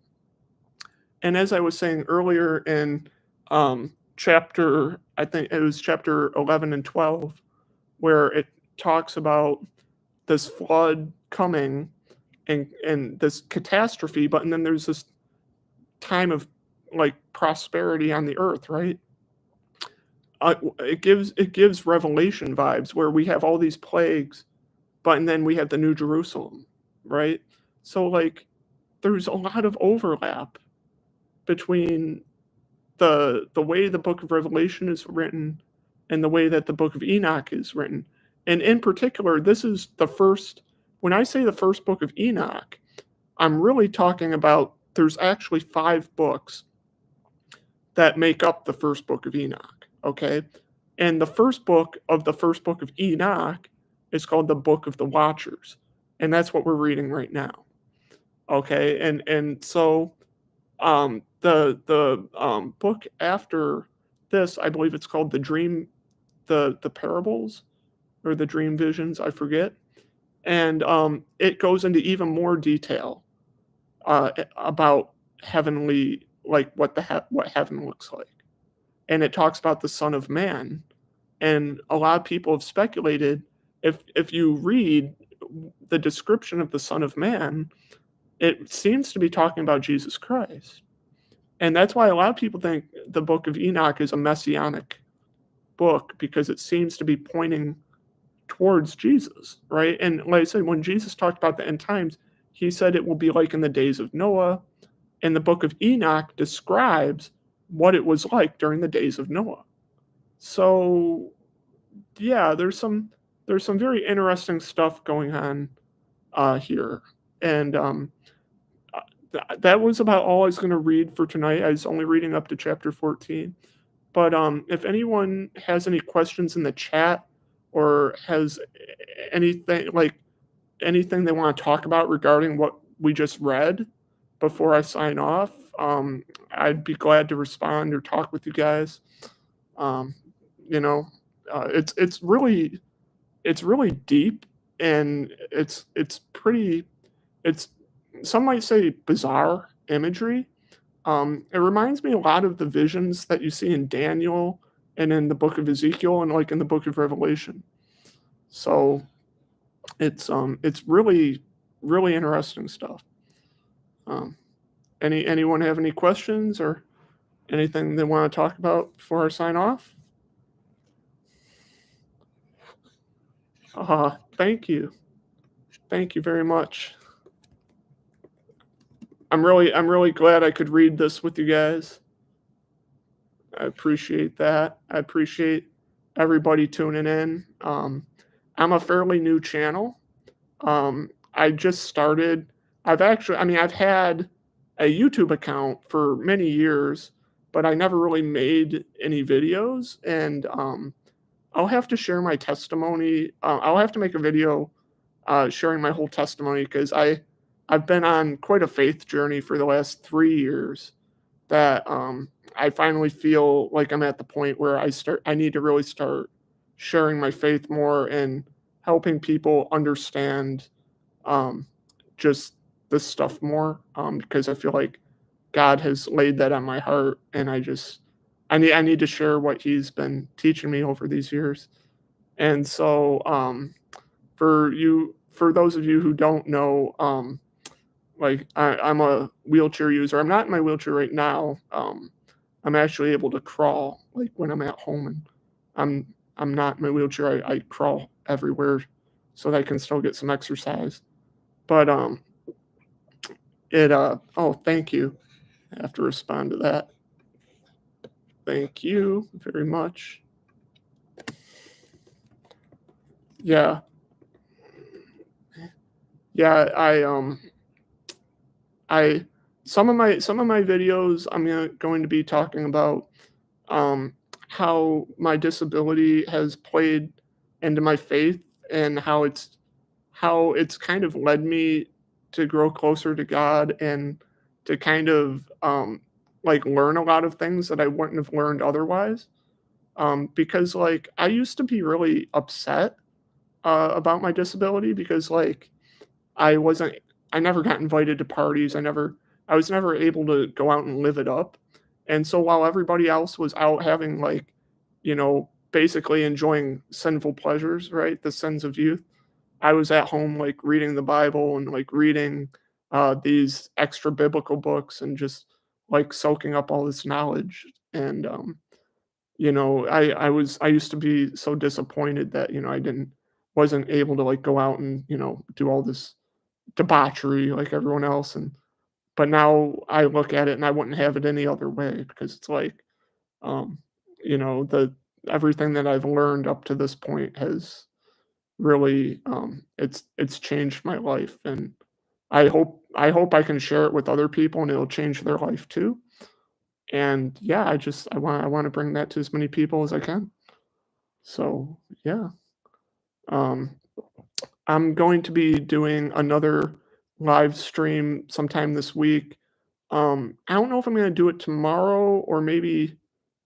And as I was saying earlier in chapter, I think it was chapter 11 and 12, where it talks about this flood coming and this catastrophe, but and then there's this time of like prosperity on the earth, right? It gives Revelation vibes where we have all these plagues, but and then we have the New Jerusalem, right? So like there's a lot of overlap between the way the book of Revelation is written and the way that the book of Enoch is written. And in particular, this is the first, when I say the first book of Enoch, I'm really talking about there's actually 5 books that make up the first book of Enoch, okay? And the first book of Enoch is called the Book of the Watchers, and that's what we're reading right now, okay? And so the book after this, I believe it's called the parables or the dream visions, I forget, and it goes into even more detail about heavenly, like what heaven looks like, and it talks about the Son of Man, and a lot of people have speculated if you read the description of the Son of Man, it seems to be talking about Jesus Christ, and that's why a lot of people think the Book of Enoch is a messianic book because it seems to be pointing towards Jesus, right? And like I said, when Jesus talked about the end times, he said it will be like in the days of Noah, and the book of Enoch describes what it was like during the days of Noah. So, yeah, there's some very interesting stuff going on here, and that was about all I was going to read for tonight. I was only reading up to chapter 14, but if anyone has any questions in the chat or has anything they want to talk about regarding what we just read before I sign off, I'd be glad to respond or talk with you guys. Um, you know, it's really deep, and it's pretty it's some might say bizarre imagery. It reminds me a lot of the visions that you see in Daniel and in the book of Ezekiel and like in the book of Revelation. So it's really interesting stuff. Um, anyone have any questions or anything they want to talk about before I sign off? Thank you very much. I'm really glad I could read this with you guys. I appreciate that. I appreciate everybody tuning in. I'm a fairly new channel. I just started. I've had a YouTube account for many years, but I never really made any videos. And I'll have to share my testimony. I'll have to make a video sharing my whole testimony because I've been on quite a faith journey for the last 3 years that I finally feel like I'm at the point where I need to really start sharing my faith more and helping people understand um, just this stuff more because I feel like God has laid that on my heart, and I need to share what He's been teaching me over these years. And so for those of you who don't know, like I'm a wheelchair user. I'm not in my wheelchair right now. I'm actually able to crawl like when I'm at home, and I'm not in my wheelchair. I crawl everywhere so that I can still get some exercise. But oh, thank you. I have to respond to that. Thank you very much. Yeah. Yeah, I some of my videos I'm going to be talking about um how my disability has played into my faith, and how it's kind of led me to grow closer to God and to kind of like learn a lot of things that I wouldn't have learned otherwise. Because like I used to be really upset about my disability because like I wasn't I never got invited to parties. I was never able to go out and live it up. And so while everybody else was out having like, basically enjoying sinful pleasures, right? The sins of youth, I was at home like reading the Bible and like reading these extra biblical books and just like soaking up all this knowledge. And I used to be so disappointed that, I wasn't able to like go out and, do all this debauchery like everyone else. And but now I look at it and I wouldn't have it any other way because it's like um the everything that I've learned up to this point has really it's changed my life, and I hope I can share it with other people and it'll change their life too. And yeah, I want to bring that to as many people as I can. So yeah. um I'm going to be doing another live stream sometime this week. I don't know if I'm gonna do it tomorrow or maybe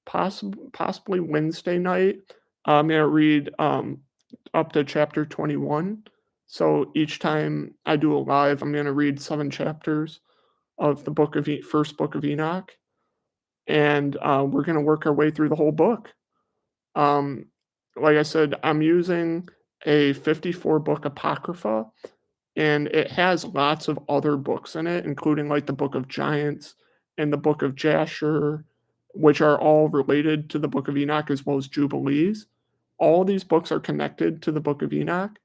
possibly Wednesday night. I'm gonna read up to chapter 21. So each time I do a live, I'm gonna read 7 chapters of the first book of Enoch, and we're gonna work our way through the whole book. Um, like I said, I'm using a 54 book apocrypha, and it has lots of other books in it, including like the Book of Giants and the Book of Jasher, which are all related to the Book of Enoch as well as Jubilees. All these books are connected to the Book of Enoch.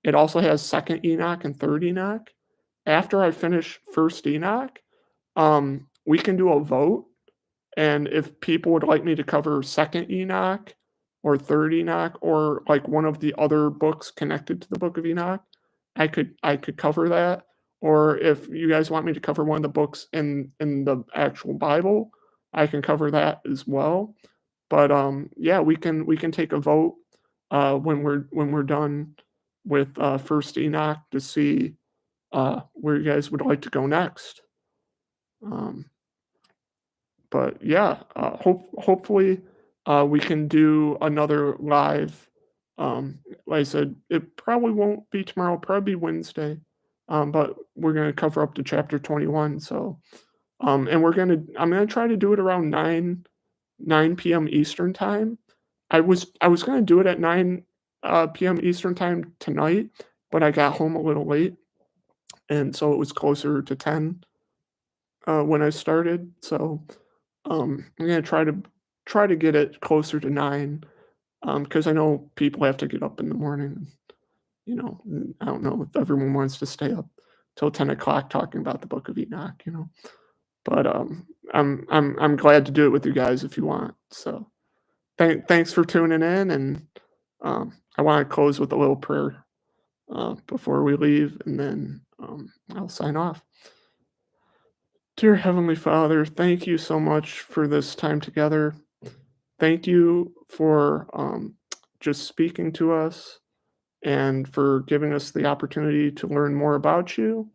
It also has Second Enoch and Third Enoch. After I finish First Enoch, we can do a vote, and if people would like me to cover Second Enoch or Third Enoch or like one of the other books connected to the Book of Enoch, I could cover that. Or if you guys want me to cover one of the books in the actual Bible, I can cover that as well. But yeah, we can take a vote when we're done with First Enoch to see where you guys would like to go next. Um, But yeah, hopefully we can do another live. Like I said, it probably won't be tomorrow, probably be Wednesday. But we're gonna cover up to chapter 21. So and I'm gonna try to do it around 9 p.m. Eastern time. I was gonna do it at 9 p.m. Eastern time tonight, but I got home a little late, and so it was closer to 10 when I started. So I'm gonna try to get it closer to 9, because I know people have to get up in the morning. I don't know if everyone wants to stay up till 10 o'clock talking about the Book of Enoch. But I'm glad to do it with you guys if you want. So thanks for tuning in, and I want to close with a little prayer before we leave, and then I'll sign off. Dear Heavenly Father, thank you so much for this time together. Thank you for just speaking to us and for giving us the opportunity to learn more about you.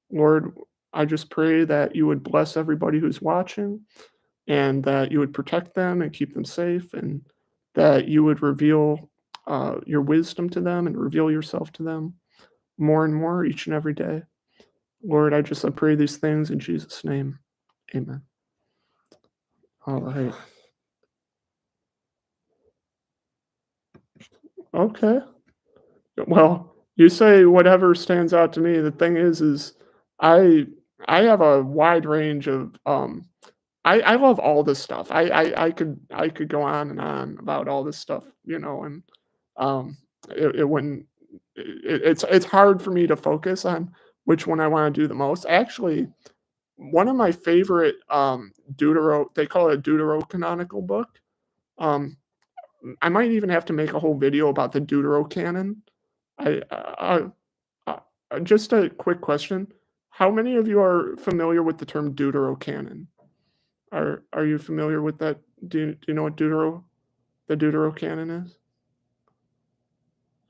Lord, I just pray that you would bless everybody who's watching, and that you would protect them and keep them safe, and that you would reveal your wisdom to them and reveal yourself to them more and more each and every day. Lord, I pray these things in Jesus' name. Amen. All right. Okay. Well, you say whatever stands out to me. The thing is I I have a wide range of I love all this stuff. I could go on and on about all this stuff, and um it wouldn't it's hard for me to focus on which one I want to do the most. Actually, one of my favorite they call it a deuterocanonical book. Um I might even have to make a whole video about the Deuterocanon. I just a quick question. How many of you are familiar with the term Deuterocanon? Are you familiar with that? Do you know what the Deuterocanon is?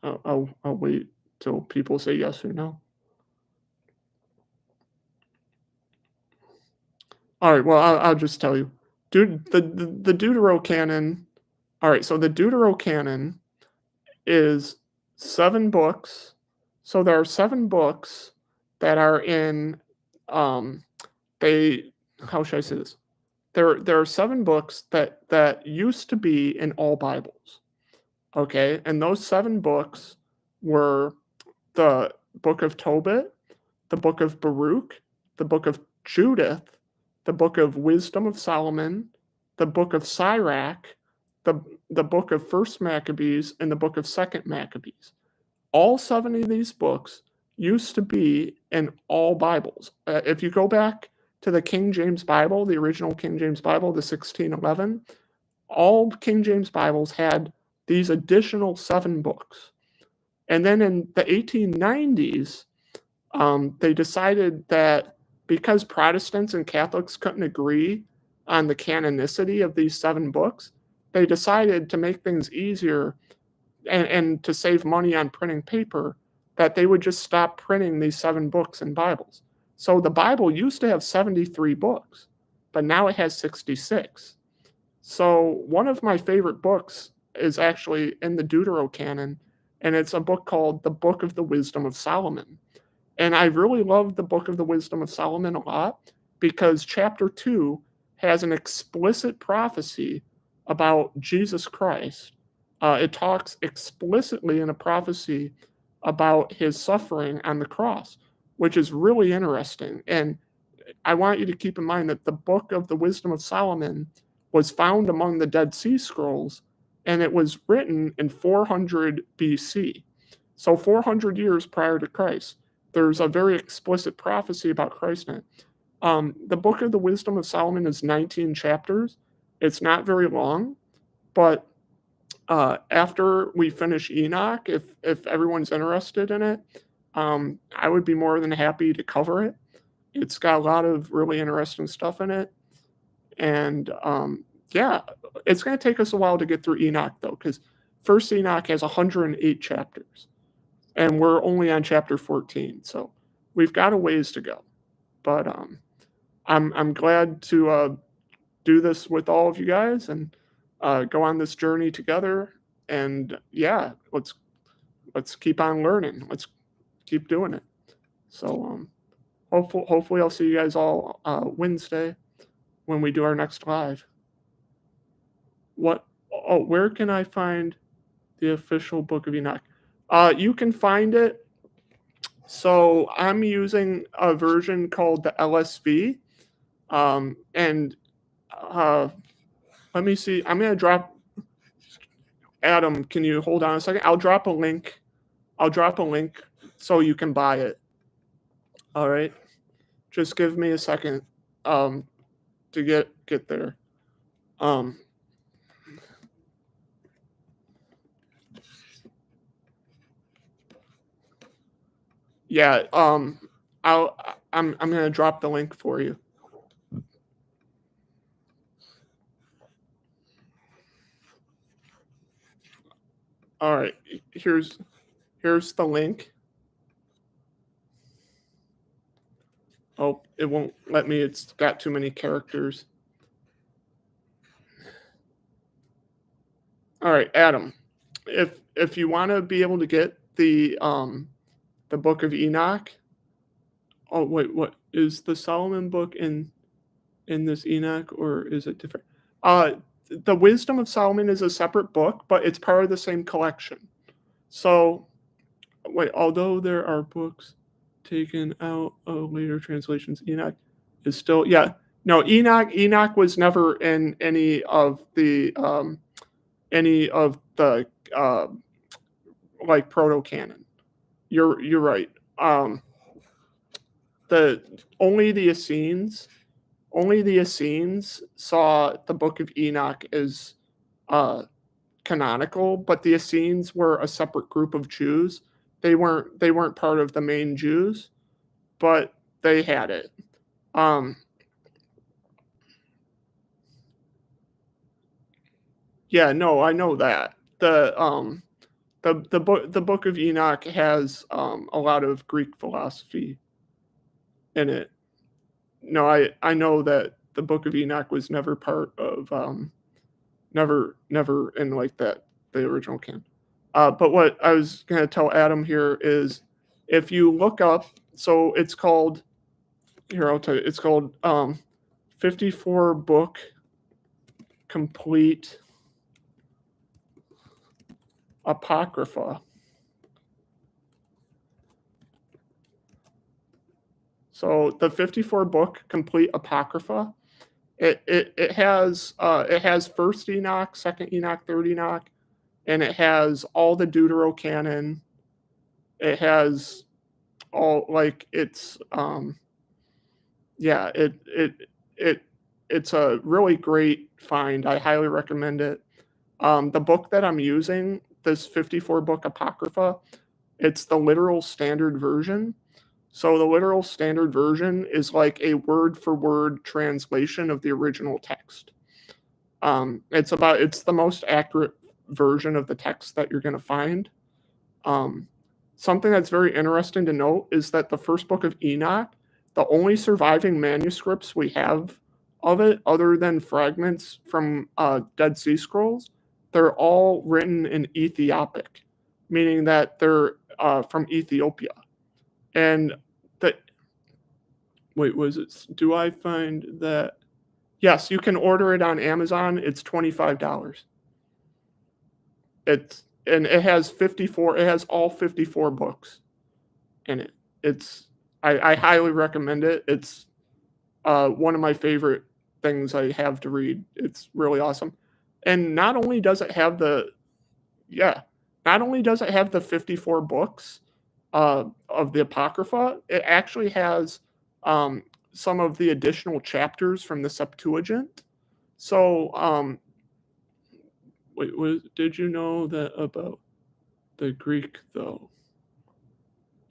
I'll wait till people say yes or no. All right. Well, I'll just tell you. The Deuterocanon. All right. So the Deuterocanon is 7 books. So there are 7 books that are in. Um, they how should I say this? There are 7 books that used to be in all Bibles. Okay, and those 7 books were the book of Tobit, the book of Baruch, the book of Judith, the book of Wisdom of Solomon, the book of Sirach, the the book of First Maccabees, and the book of Second Maccabees. All 7 of these books used to be in all Bibles. If you go back to the King James Bible, the original King James Bible, the 1611, all King James Bibles had these additional 7 books. And then in the 1890s, they decided that because Protestants and Catholics couldn't agree on the canonicity of these 7 books, they decided to make things easier and to save money on printing paper, that they would just stop printing these 7 books in Bibles. So the Bible used to have 73 books, but now it has 66. So one of my favorite books is actually in the Deuterocanon, and it's a book called The Book of the Wisdom of Solomon. And I really love the Book of the Wisdom of Solomon a lot because chapter 2 has an explicit prophecy about Jesus Christ. It talks explicitly in a prophecy about his suffering on the cross, which is really interesting. And I want you to keep in mind that the Book of the Wisdom of Solomon was found among the Dead Sea Scrolls, and it was written in 400 BC. So 400 years prior to Christ. There's a very explicit prophecy about Christ in it. The Book of the Wisdom of Solomon is 19 chapters. It's not very long, but after we finish Enoch, if everyone's interested in it, I would be more than happy to cover it. It's got a lot of really interesting stuff in it, and yeah, it's going to take us a while to get through Enoch though, because First Enoch has 108 chapters, and we're only on chapter 14, so we've got a ways to go. But I'm glad to do this with all of you guys and go on this journey together. And yeah, let's keep on learning. Let's keep doing it. So hopefully I'll see you guys all Wednesday when we do our next live. What? Oh, where can I find the official Book of Enoch? You can find it. So I'm using a version called the LSV, and let me see. I'm gonna drop. Adam, can you hold on a second? I'll drop a link. I'll drop a link so you can buy it. All right. Just give me a second to get there. Um, yeah. I'm gonna drop the link for you. All right. Here's the link. Oh, it won't let me. It's got too many characters. All right, Adam. If you want to be able to get the Book of Enoch. Oh wait, what is the Solomon book in this Enoch, or is it different? The Wisdom of Solomon is a separate book, but it's part of the same collection. So wait, although there are books taken out of later translations, Enoch is still no, Enoch was never in any of the like proto canon. You're right. The only the Essenes saw the Book of Enoch as canonical, but the Essenes were a separate group of Jews. They weren't part of the main Jews, but they had it. Yeah, no, I know that. The Book of Enoch has a lot of Greek philosophy in it. No, I know that the Book of Enoch was never part of never in like that the original canon. But what I was gonna tell Adam here is, if you look up, so it's called here I'll tell you, it's called 54 book complete apocrypha. So the 54 book complete apocrypha, it has first Enoch, second Enoch, third Enoch, and it has all the Deuterocanon. It has all like yeah, it's a really great find. I highly recommend it. The book that I'm using, this 54 book apocrypha, it's the literal standard version. So the literal standard version is like a word for word translation of the original text. It's the most accurate version of the text that you're going to find. Something that's very interesting to note is that the first book of Enoch, the only surviving manuscripts we have of it, other than fragments from Dead Sea Scrolls, they're all written in Ethiopic, meaning that they're from Ethiopia. And the wait, was it? Do I find that? Yes, you can order it on Amazon. It's $25. It has 54. It has all 54 books in it. I highly recommend it. It's one of my favorite things I have to read. It's really awesome. And not only does it have not only does it have the 54 books of the Apocrypha, it actually has some of the additional chapters from the Septuagint. So, did you know that about the Greek, though?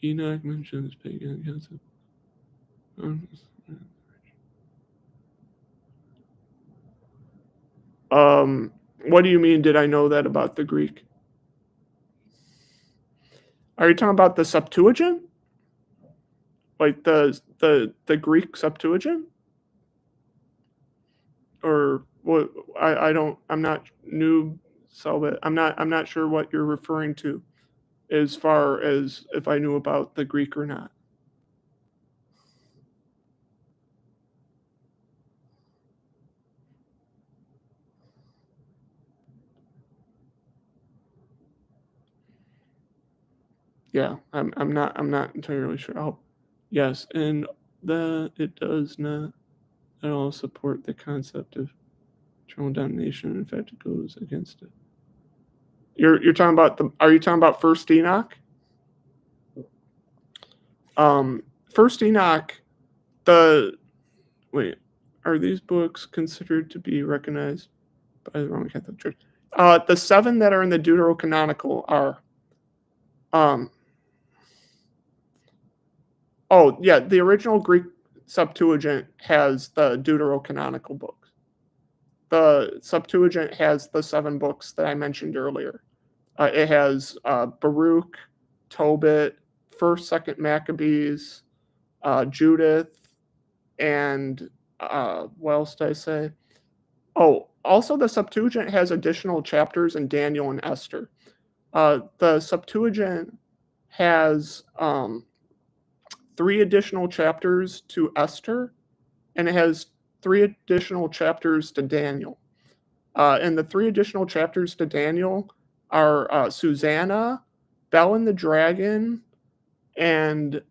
Enoch mentions pagan concept. What do you mean? Did I know that about the Greek? Are you talking about the Septuagint? Like the Greek Septuagint? or what? I'm not new, so but I'm not sure what you're referring to as far as if I knew about the Greek or not. Yeah, I'm not entirely sure. Oh, yes, and it does not at all support the concept of eternal damnation. In fact, it goes against it. You're talking about the Are you talking about First Enoch? First Enoch, the wait, are these books considered to be recognized by the Roman Catholic Church? The seven that are in the Deuterocanonical are um oh yeah, the original Greek Septuagint has the Deuterocanonical books. The Septuagint has the seven books that I mentioned earlier. It has Baruch, Tobit, First, Second Maccabees, Judith, and what else did I say? Oh, also the Septuagint has additional chapters in Daniel and Esther. The Septuagint has three additional chapters to Esther, and it has three additional chapters to Daniel. And the three additional chapters to Daniel are Susanna, Bell and the Dragon, and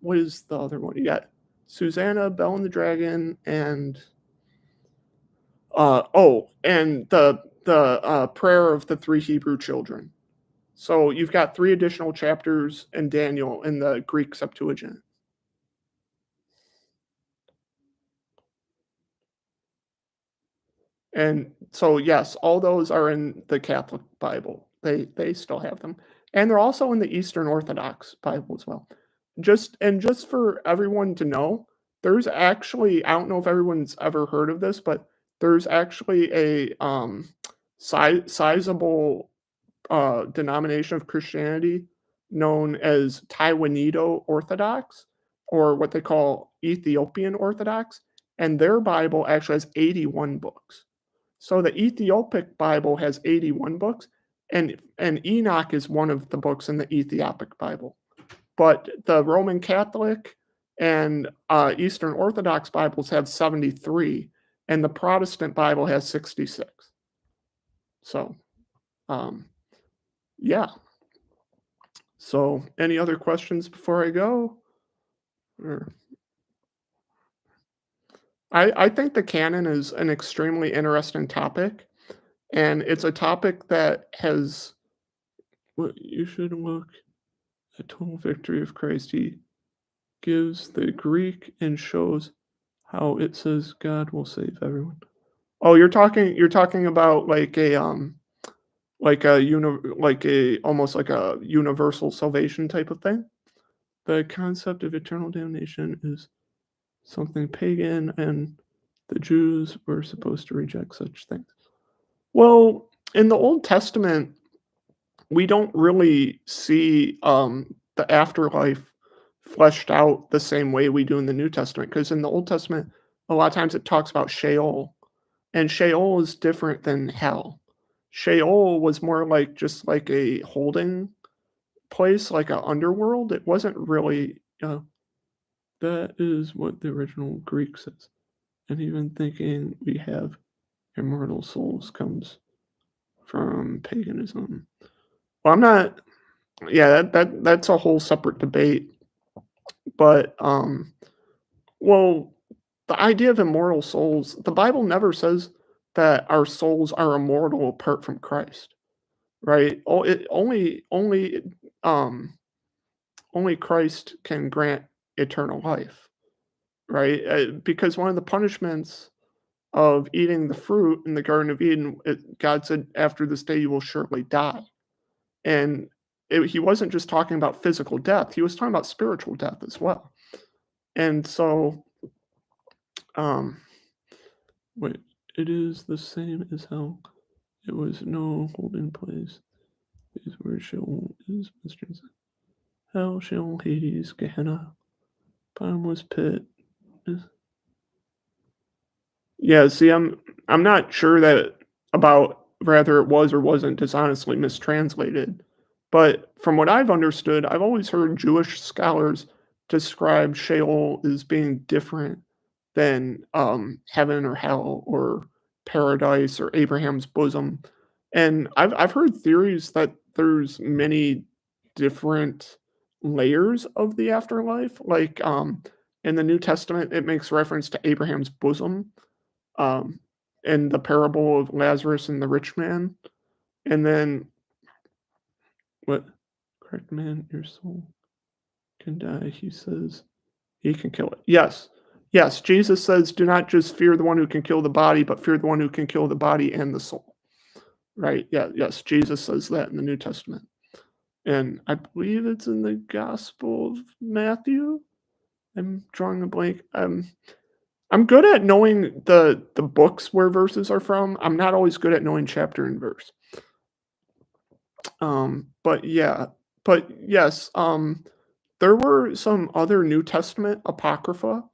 what is the other one? You got Susanna, Bell and the Dragon, and and the prayer of the three Hebrew children. So you've got three additional chapters in Daniel in the Greek Septuagint. And so yes, all those are in the Catholic Bible. They still have them. And they're also in the Eastern Orthodox Bible as well. Just for everyone to know, there's actually I don't know if everyone's ever heard of this, but there's actually a sizable denomination of Christianity known as Taiwanito Orthodox, or what they call Ethiopian Orthodox, and their Bible actually has 81 books. So the Ethiopic Bible has 81 books, and Enoch is one of the books in the Ethiopic Bible. But the Roman Catholic and Eastern Orthodox Bibles have 73, and the Protestant Bible has 66. So, um, yeah. So, any other questions before I go? Or I think the canon is an extremely interesting topic, and it's a topic that has what you should look at total victory of Christ. He gives the Greek and shows how it says God will save everyone. Oh, you're talking about like a almost like a universal salvation type of thing. The concept of eternal damnation is something pagan, and the Jews were supposed to reject such things. Well, in the Old Testament, we don't really see the afterlife fleshed out the same way we do in the New Testament. Because in the Old Testament, a lot of times it talks about Sheol, and Sheol is different than hell. Sheol was more like just like a holding place, like a underworld. It wasn't really. That is what the original Greek says. And even thinking we have immortal souls comes from paganism. Well, I'm not. Yeah, that's a whole separate debate. But well, the idea of immortal souls, the Bible never says that our souls are immortal apart from Christ, right? Um only Christ can grant eternal life, right? Because one of the punishments of eating the fruit in the Garden of Eden, God said, "After this day you will surely die." And he wasn't just talking about physical death; he was talking about spiritual death as well. And so, um, wait, it is the same as hell. It was no holding place. These words Sheol is mysteries. Hell, Sheol, Hades, Gehenna, bottomless pit. Yeah, see, I'm not sure that about whether it was or wasn't dishonestly mistranslated, but from what I've understood, I've always heard Jewish scholars describe Sheol as being different than heaven or hell or paradise or Abraham's bosom, and I've heard theories that there's many different layers of the afterlife, like in the New Testament, it makes reference to Abraham's bosom, um, in the parable of Lazarus and the rich man. And then what? Correct man, your soul can die. He says he can kill it. Yes. Yes. Jesus says, do not just fear the one who can kill the body, but fear the one who can kill the body and the soul. Right. Yeah. Yes. Jesus says that in the New Testament. And I believe it's in the Gospel of Matthew. I'm drawing a blank. I'm good at knowing the books where verses are from. I'm not always good at knowing chapter and verse. But yeah, but yes, there were some other New Testament apocrypha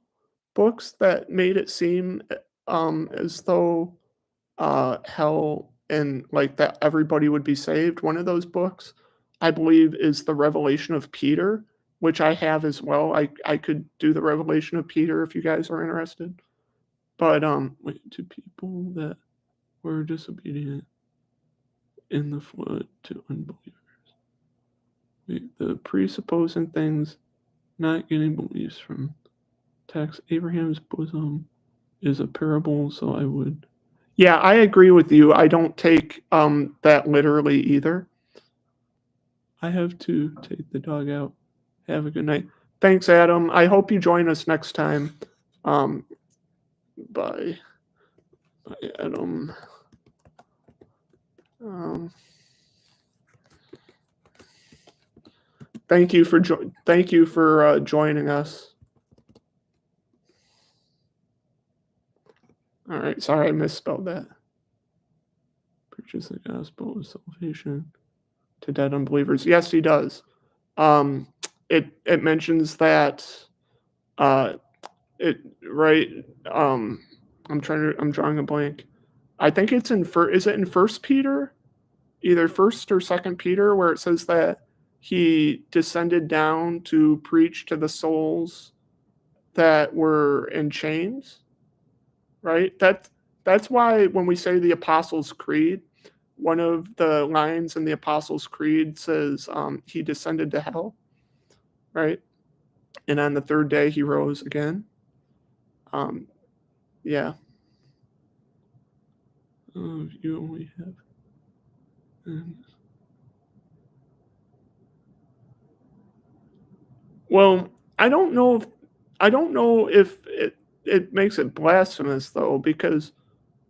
books that made it seem as though hell and like that everybody would be saved. One of those books, I believe, is the Revelation of Peter, which I have as well. I could do the Revelation of Peter if you guys are interested. But wait, to people that were disobedient in the flood to unbelievers. Wait, the presupposing things, not getting beliefs from text. Abraham's bosom is a parable, so I would. Yeah, I agree with you. I don't take that literally either. I have to take the dog out. Have a good night. Thanks, Adam. I hope you join us next time. Um, bye. Bye, Adam. Um, thank you for joining us. All right, sorry I misspelled that. Preaches the gospel of salvation to dead unbelievers. Yes, he does. Um, it mentions that uh, it right. Um, I'm drawing a blank. I think it's in is it in First Peter, either First or Second Peter, where it says that he descended down to preach to the souls that were in chains. Right. That's why when we say the Apostles' Creed, one of the lines in the Apostles' Creed says he descended to hell. Right. And on the third day he rose again. Um, yeah. Oh, you only have. Well, I don't know if it makes it blasphemous though, because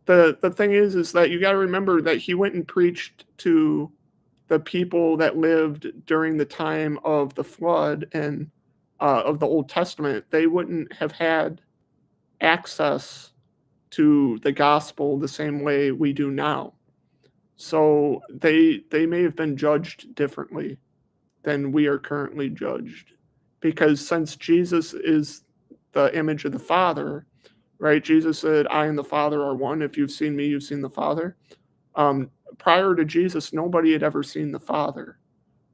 the thing is that you got to remember that he went and preached to the people that lived during the time of the flood and of the Old Testament. They wouldn't have had access to the gospel the same way we do now. So they may have been judged differently than we are currently judged. Because since Jesus is the image of the Father, right? Jesus said, I and the Father are one. If you've seen me, you've seen the Father. Prior to Jesus, nobody had ever seen the Father.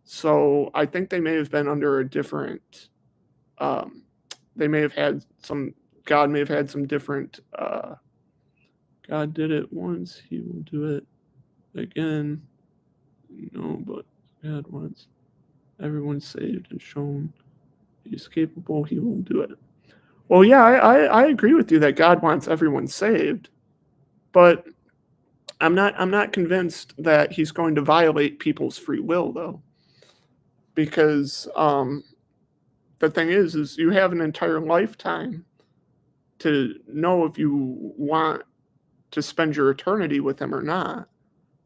So I think they may have been under a different, they may have had some, God may have had some different, God did it once, he will do it again. No, but God wants everyone saved and shown he's capable, he will do it. Well, yeah, I agree with you that God wants everyone saved, but I'm not convinced that he's going to violate people's free will though, because the thing is you have an entire lifetime to know if you want to spend your eternity with him or not.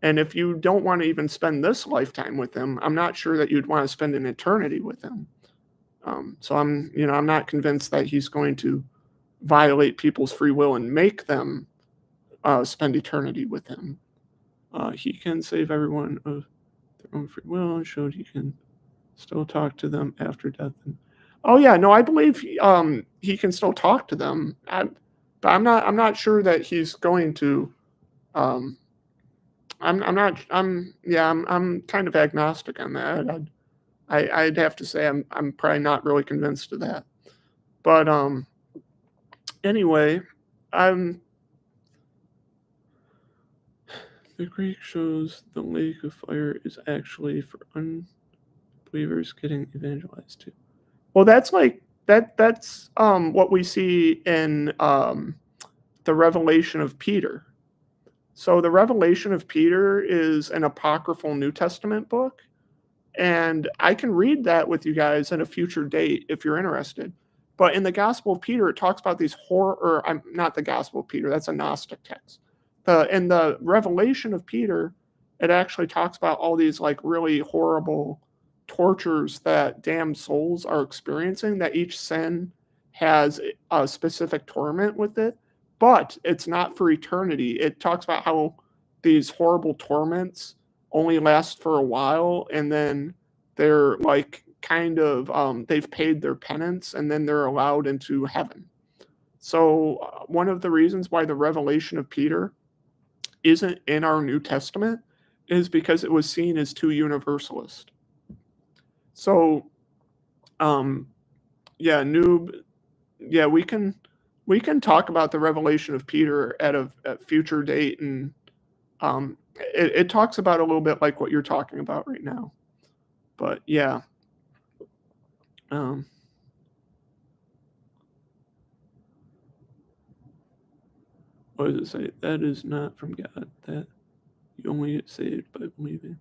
And if you don't want to even spend this lifetime with him, I'm not sure that you'd want to spend an eternity with him. So I'm not convinced that he's going to violate people's free will and make them spend eternity with him. He can save everyone of their own free will and showed he can still talk to them after death. Oh yeah, no, I believe he can still talk to them. but I'm not sure that he's going to. Um, I'm not. I'm kind of agnostic on that. I'd have to say I'm probably not really convinced of that. But anyway, I'm the Greek shows the lake of fire is actually for unbelievers getting evangelized to. Well, that's like that's what we see in the Revelation of Peter. So the Revelation of Peter is an apocryphal New Testament book, and I can read that with you guys at a future date if you're interested. But in the Gospel of Peter, it talks about these horror. Or I'm not the Gospel of Peter. That's a Gnostic text. In the Revelation of Peter, it actually talks about all these like really horrible tortures that damned souls are experiencing. That each sin has a specific torment with it, but it's not for eternity. It talks about how these horrible torments only last for a while, and then they're like kind of they've paid their penance, and then they're allowed into heaven. So one of the reasons why the Revelation of Peter isn't in our New Testament is because it was seen as too universalist. So yeah, noob, yeah, we can talk about the Revelation of Peter at a future date, and it talks about a little bit like what you're talking about right now. But yeah, um, what does it say? That is not from God. That you only get saved by believing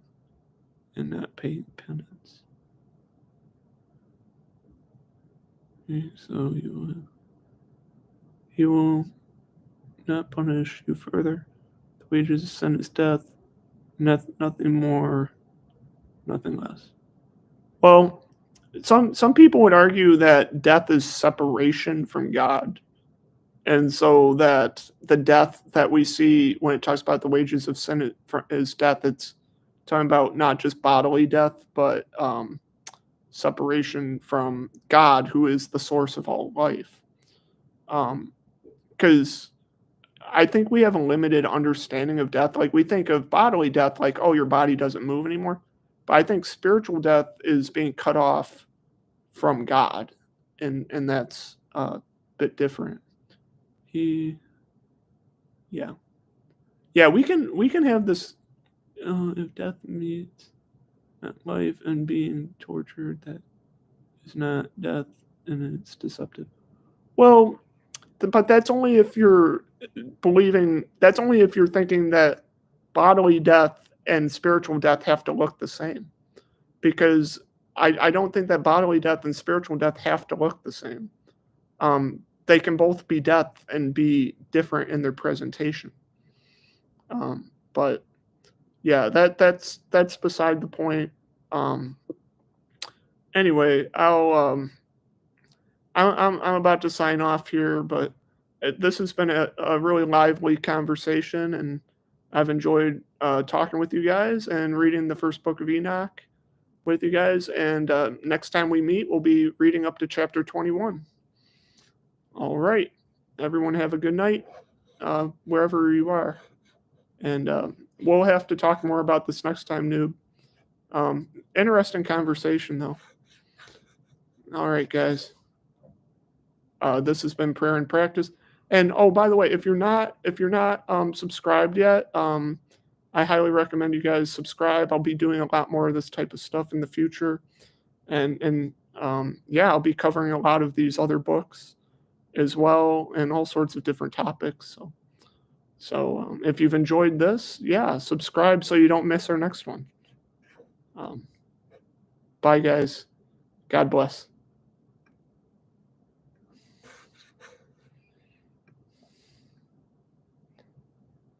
and not paying penance. Okay, so he will not punish you further. The wages of sin is death. Nothing more, nothing less. Well, some people would argue that death is separation from God. And so that the death that we see when it talks about the wages of sin is death, it's talking about not just bodily death, but separation from God, who is the source of all life. Because I think we have a limited understanding of death. Like we think of bodily death, like, oh, your body doesn't move anymore. But I think spiritual death is being cut off from God, and that's a bit different. He, yeah, yeah. We can have this. If death means not life and being tortured, that is not death, and it's deceptive. Well, but that's only if you're believing. That's only if you're thinking that bodily death and spiritual death have to look the same. Because I don't think that bodily death and spiritual death have to look the same. They can both be death and be different in their presentation. But yeah, that's beside the point. Um, anyway, I'm about to sign off here, but this has been a really lively conversation, and I've enjoyed talking with you guys and reading the first book of Enoch with you guys. And next time we meet, we'll be reading up to chapter 21. All right, everyone, have a good night wherever you are, and we'll have to talk more about this next time, noob. Interesting conversation, though. All right, guys. This has been Prayer and Practice. And oh, by the way, if you're not subscribed yet, I highly recommend you guys subscribe. I'll be doing a lot more of this type of stuff in the future, and yeah, I'll be covering a lot of these other books as well, and all sorts of different topics. So if you've enjoyed this, yeah, subscribe so you don't miss our next one. Bye, guys. God bless.